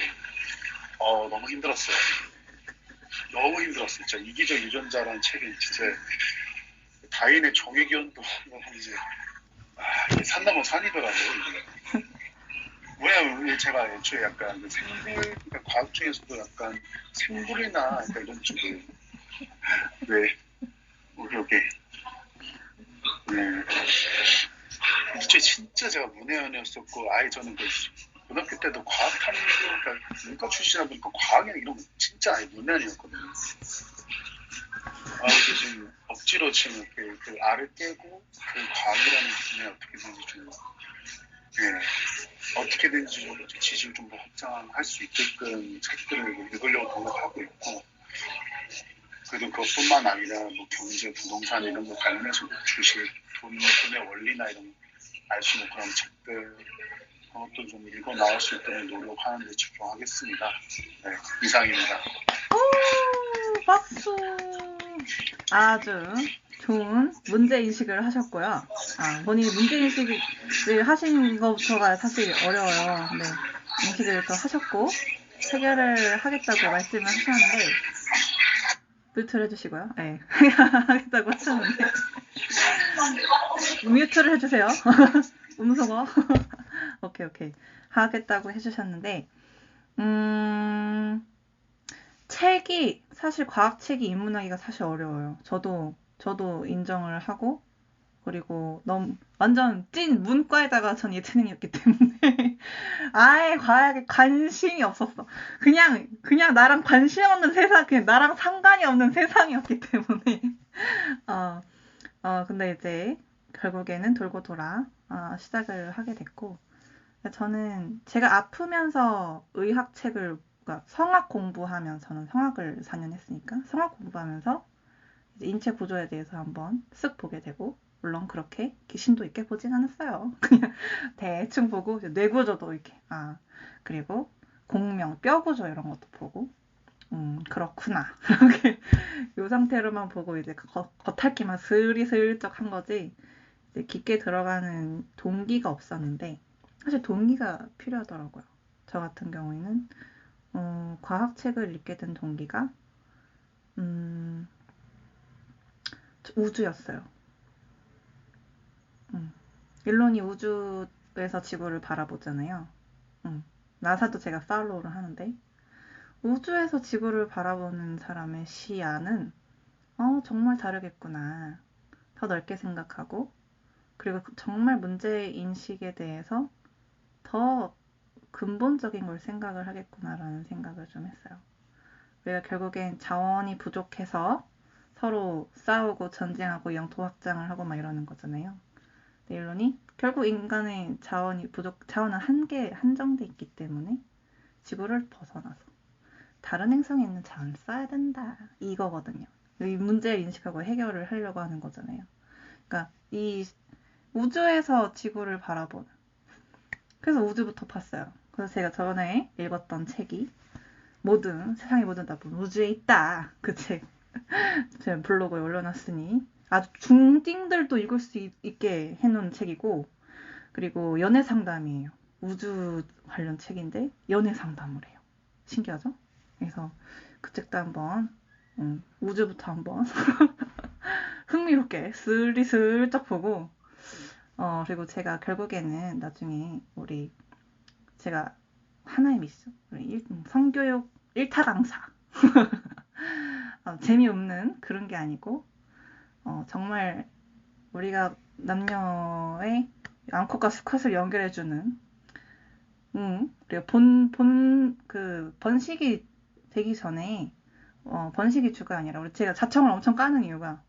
너무 힘들었어요. 너무 힘들었어요. 진짜 이기적 유전자라는 책이 진짜 다인의 정의기원도 이제 이게 산 넘어 산이더라고요. 이게. 왜냐면 제가 애초에 약간 그러니까 과학 중에서도 약간 생물이나 약간 이런 쪽을 이렇게 애초에 진짜 제가 문외한이었었고 저는 고등학교 때도 과학 탐구 그러니까 문과 출신이다 보니까 과학이나 이런 거 진짜 문외한이었거든요. 그래서 지금 억지로 지금 이렇게 그 알을 깨고 그 과학이라는 분야에 어떻게든지 좀 지식을 좀 더 확장할 수 있게끔 책들을 읽으려고 노력하고 있고 그래도 그것뿐만 아니라 뭐 경제, 부동산 이런 거 관련해서 주식, 돈의 원리나 이런 알 수 있는 그런 책들 그것도 좀 읽어 나올 수 있도록 노력하는 데 집중하겠습니다. 네, 이상입니다. 오, 박수. 아주 좋은 문제인식을 하셨고요. 본인이 문제인식을 하신 것부터가 사실 어려워요. 네, 인식을 또 하셨고 해결을 하겠다고 말씀을 하셨는데 뮤트를 해주시고요. 네, 하겠다고 하셨는데 뮤트를 해주세요. 음소거. 오케이. 하겠다고 해주셨는데 책이 사실 과학책이 입문하기가 사실 어려워요. 저도 인정을 하고 그리고 너무 완전 찐 문과에다가 전 예체능이었기 때문에 아예 과학에 관심이 없었어. 그냥 나랑 관심 없는 세상, 그냥 나랑 상관이 없는 세상이었기 때문에 근데 이제 결국에는 돌고 돌아 시작을 하게 됐고 저는 제가 아프면서 의학책을 그러니까 성악 공부하면서 저는 성악을 4년 했으니까 성악 공부하면서 이제 인체 구조에 대해서 한번 쓱 보게 되고 물론 그렇게 귀신도 있게 보진 않았어요. 그냥 대충 보고 뇌 구조도 이렇게 그리고 공명, 뼈 구조 이런 것도 보고 그렇구나 이렇게 이 상태로만 보고 이제 겉핥기만 슬쩍 한 거지 이제 깊게 들어가는 동기가 없었는데 사실 동기가 필요하더라고요. 저 같은 경우에는 과학책을 읽게 된 동기가 우주였어요. 일론이 우주에서 지구를 바라보잖아요. 나사도 제가 팔로우를 하는데 우주에서 지구를 바라보는 사람의 시야는 정말 다르겠구나. 더 넓게 생각하고 그리고 정말 문제인식에 대해서 더 근본적인 걸 생각을 하겠구나라는 생각을 좀 했어요. 우리가 결국엔 자원이 부족해서 서로 싸우고 전쟁하고 영토 확장을 하고 막 이러는 거잖아요. 근데 일론이 결국 인간의 자원은 한정돼 있기 때문에 지구를 벗어나서 다른 행성에 있는 자원을 써야 된다. 이거거든요. 이 문제를 인식하고 해결을 하려고 하는 거잖아요. 그러니까 이 우주에서 지구를 바라보는. 그래서 우주부터 봤어요. 그래서 제가 저번에 읽었던 책이 세상의 모든 답은 우주에 있다. 그 책. 제 블로그에 올려놨으니 아주 중딩들도 읽을 수 있게 해놓은 책이고 그리고 연애 상담이에요. 우주 관련 책인데 연애 상담을 해요. 신기하죠? 그래서 그 책도 한번 우주부터 한번 흥미롭게 슬쩍 보고 그리고 제가 결국에는 나중에 제가 하나의 미션 성교육 1타 강사 재미없는 그런 게 아니고 정말 우리가 남녀의 암컷과 수컷을 연결해주는 그리고 번식이 되기 전에 번식이 주가 아니라 제가 자청을 엄청 까는 이유가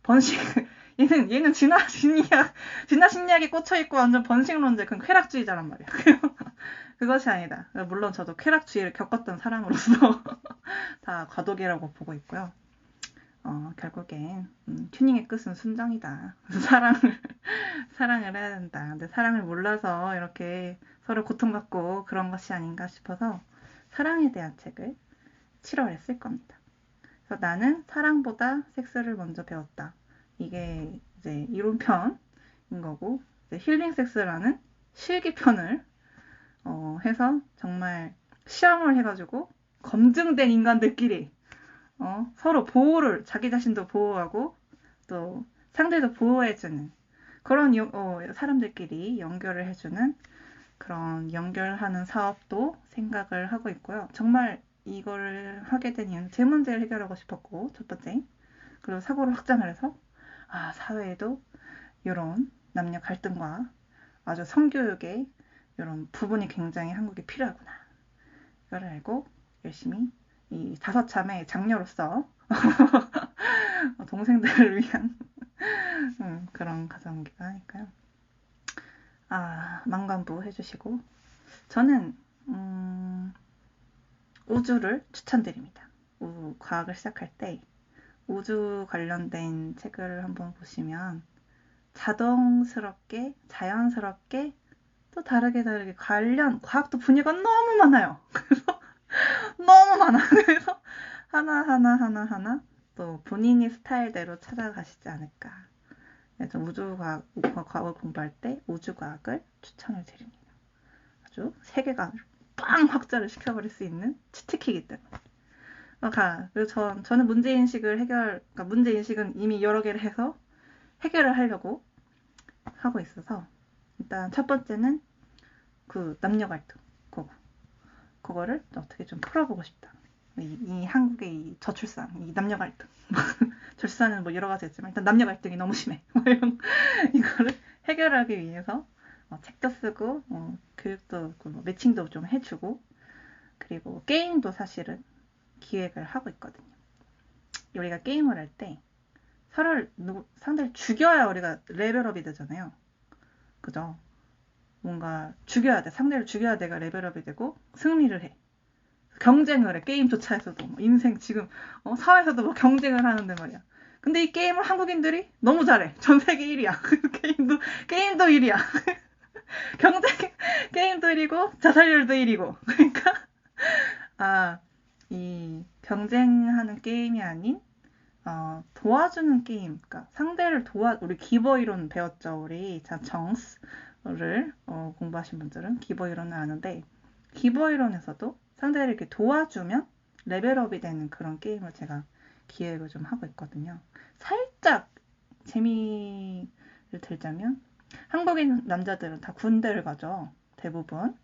얘는 진화 심리학에 꽂혀있고 완전 번식론자 그건 쾌락주의자란 말이야. 그것이 아니다. 물론 저도 쾌락주의를 겪었던 사람으로서 다 과도기라고 보고 있고요. 결국엔 튜닝의 끝은 순정이다. 사랑을 해야 된다. 근데 사랑을 몰라서 이렇게 서로 고통받고 그런 것이 아닌가 싶어서 사랑에 대한 책을 7월에 쓸 겁니다. 그래서 나는 사랑보다 섹스를 먼저 배웠다. 이게 이제 이론편인 거고 이제 힐링 섹스라는 실기편을 해서 정말 시험을 해가지고 검증된 인간들끼리 서로 자기 자신도 보호하고 또 상대도 보호해주는 그런 사람들끼리 연결을 해주는 그런 연결하는 사업도 생각을 하고 있고요. 정말 이거를 하게 된 이유는 제 문제를 해결하고 싶었고 첫 번째 그리고 사고를 확장을 해서 사회에도 이런 남녀 갈등과 아주 성교육의 이런 부분이 굉장히 한국에 필요하구나. 이걸 알고 열심히 이 5참의 장녀로서 동생들을 위한 그런 가정기가 하니까요. 만관부 해주시고 저는 우주를 추천드립니다. 과학을 시작할 때 우주 관련된 책을 한번 보시면 자연스럽게 또 다르게 과학도 분야가 너무 많아요. 그래서 너무 많아. 그래서 하나 또 본인이 스타일대로 찾아가시지 않을까. 그래서 과학을 공부할 때 우주과학을 추천을 드립니다. 아주 세계관을 빵 확장을 시켜버릴 수 있는 치트키이기 때문에. 그래서 저는 문제인식은 이미 여러 개를 해서 해결을 하려고 하고 있어서 일단 첫 번째는 그 남녀 갈등 그거를 어떻게 좀 풀어보고 싶다. 이 한국의 이 저출산, 이 남녀 갈등. 출산은 뭐 여러 가지 있지만 일단 남녀 갈등이 너무 심해. 이거를 해결하기 위해서 책도 쓰고 교육도 매칭도 좀 해주고 그리고 게임도 사실은 기획을 하고 있거든요. 우리가 게임을 할 때 상대를 죽여야 우리가 레벨업이 되잖아요. 그죠? 뭔가 상대를 죽여야 내가 레벨업이 되고 승리를 해. 경쟁을 해. 게임조차에서도 인생 지금 사회에서도 뭐 경쟁을 하는데 말이야. 근데 이 게임을 한국인들이 너무 잘해. 전 세계 1위야. 게임도 1위야. 게임도 1위고 자살률도 1위고. 그러니까 이 경쟁하는 게임이 아닌 도와주는 게임, 그러니까 상대를 우리 기버 이론 배웠죠. 우리 정스를 공부하신 분들은 기버 이론을 아는데, 기버 이론에서도 상대를 이렇게 도와주면 레벨업이 되는 그런 게임을 제가 기획을 좀 하고 있거든요. 살짝 재미를 들자면, 한국인 남자들은 다 군대를 가죠. 대부분.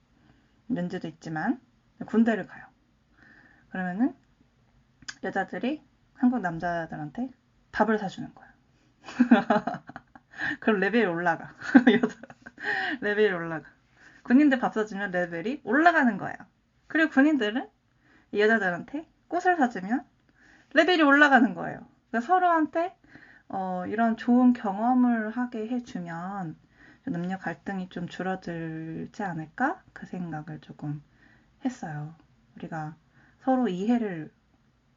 면제도 있지만 군대를 가요. 그러면은 여자들이 한국 남자들한테 밥을 사주는 거야. 그럼 레벨이 올라가. 레벨이 올라가. 군인들 밥 사주면 레벨이 올라가는 거예요. 그리고 군인들은 이 여자들한테 꽃을 사주면 레벨이 올라가는 거예요. 그러니까 서로한테 이런 좋은 경험을 하게 해주면 남녀 갈등이 좀 줄어들지 않을까? 그 생각을 조금 했어요. 우리가 서로 이해를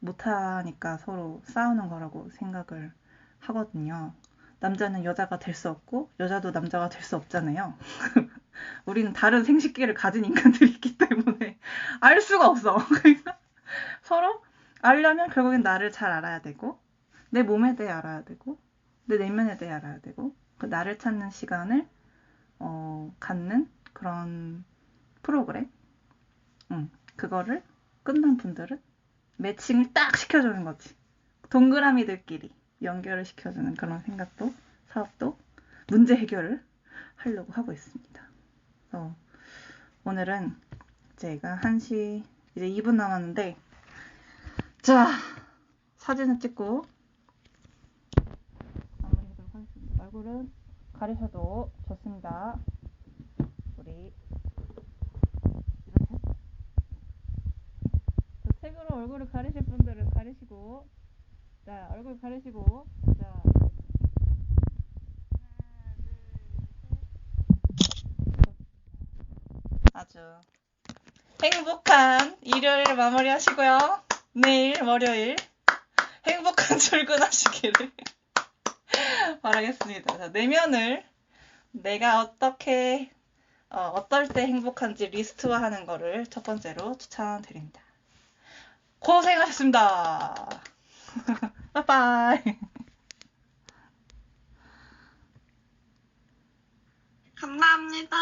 못하니까 서로 싸우는 거라고 생각을 하거든요. 남자는 여자가 될 수 없고 여자도 남자가 될 수 없잖아요. 우리는 다른 생식기를 가진 인간들이 있기 때문에 알 수가 없어. 그래서 서로 알려면 결국엔 나를 잘 알아야 되고, 내 몸에 대해 알아야 되고, 내 내면에 대해 알아야 되고, 그 나를 찾는 시간을 갖는 그런 프로그램. 그거를 끝난 분들은 매칭을 딱 시켜주는 거지. 동그라미들끼리 연결을 시켜주는 그런 생각도, 사업도, 문제 해결을 하려고 하고 있습니다. 그래서 오늘은 제가 1시 이제 2분 남았는데, 자, 사진을 찍고 마무리하도록 하겠습니다. 얼굴은 가리셔도 좋습니다. 우리 이렇게 책으로 얼굴을 가리실 분들은 가리시고, 자, 얼굴 가리시고, 자, 하나, 둘, 셋. 아주 행복한 일요일 마무리하시고요. 내일 월요일 행복한 출근하시기를 바라겠습니다. 자, 내면을 내가 어떨 때 행복한지 리스트화하는 거를 첫 번째로 추천드립니다. 고생하셨습니다. 빠이빠이. 감사합니다.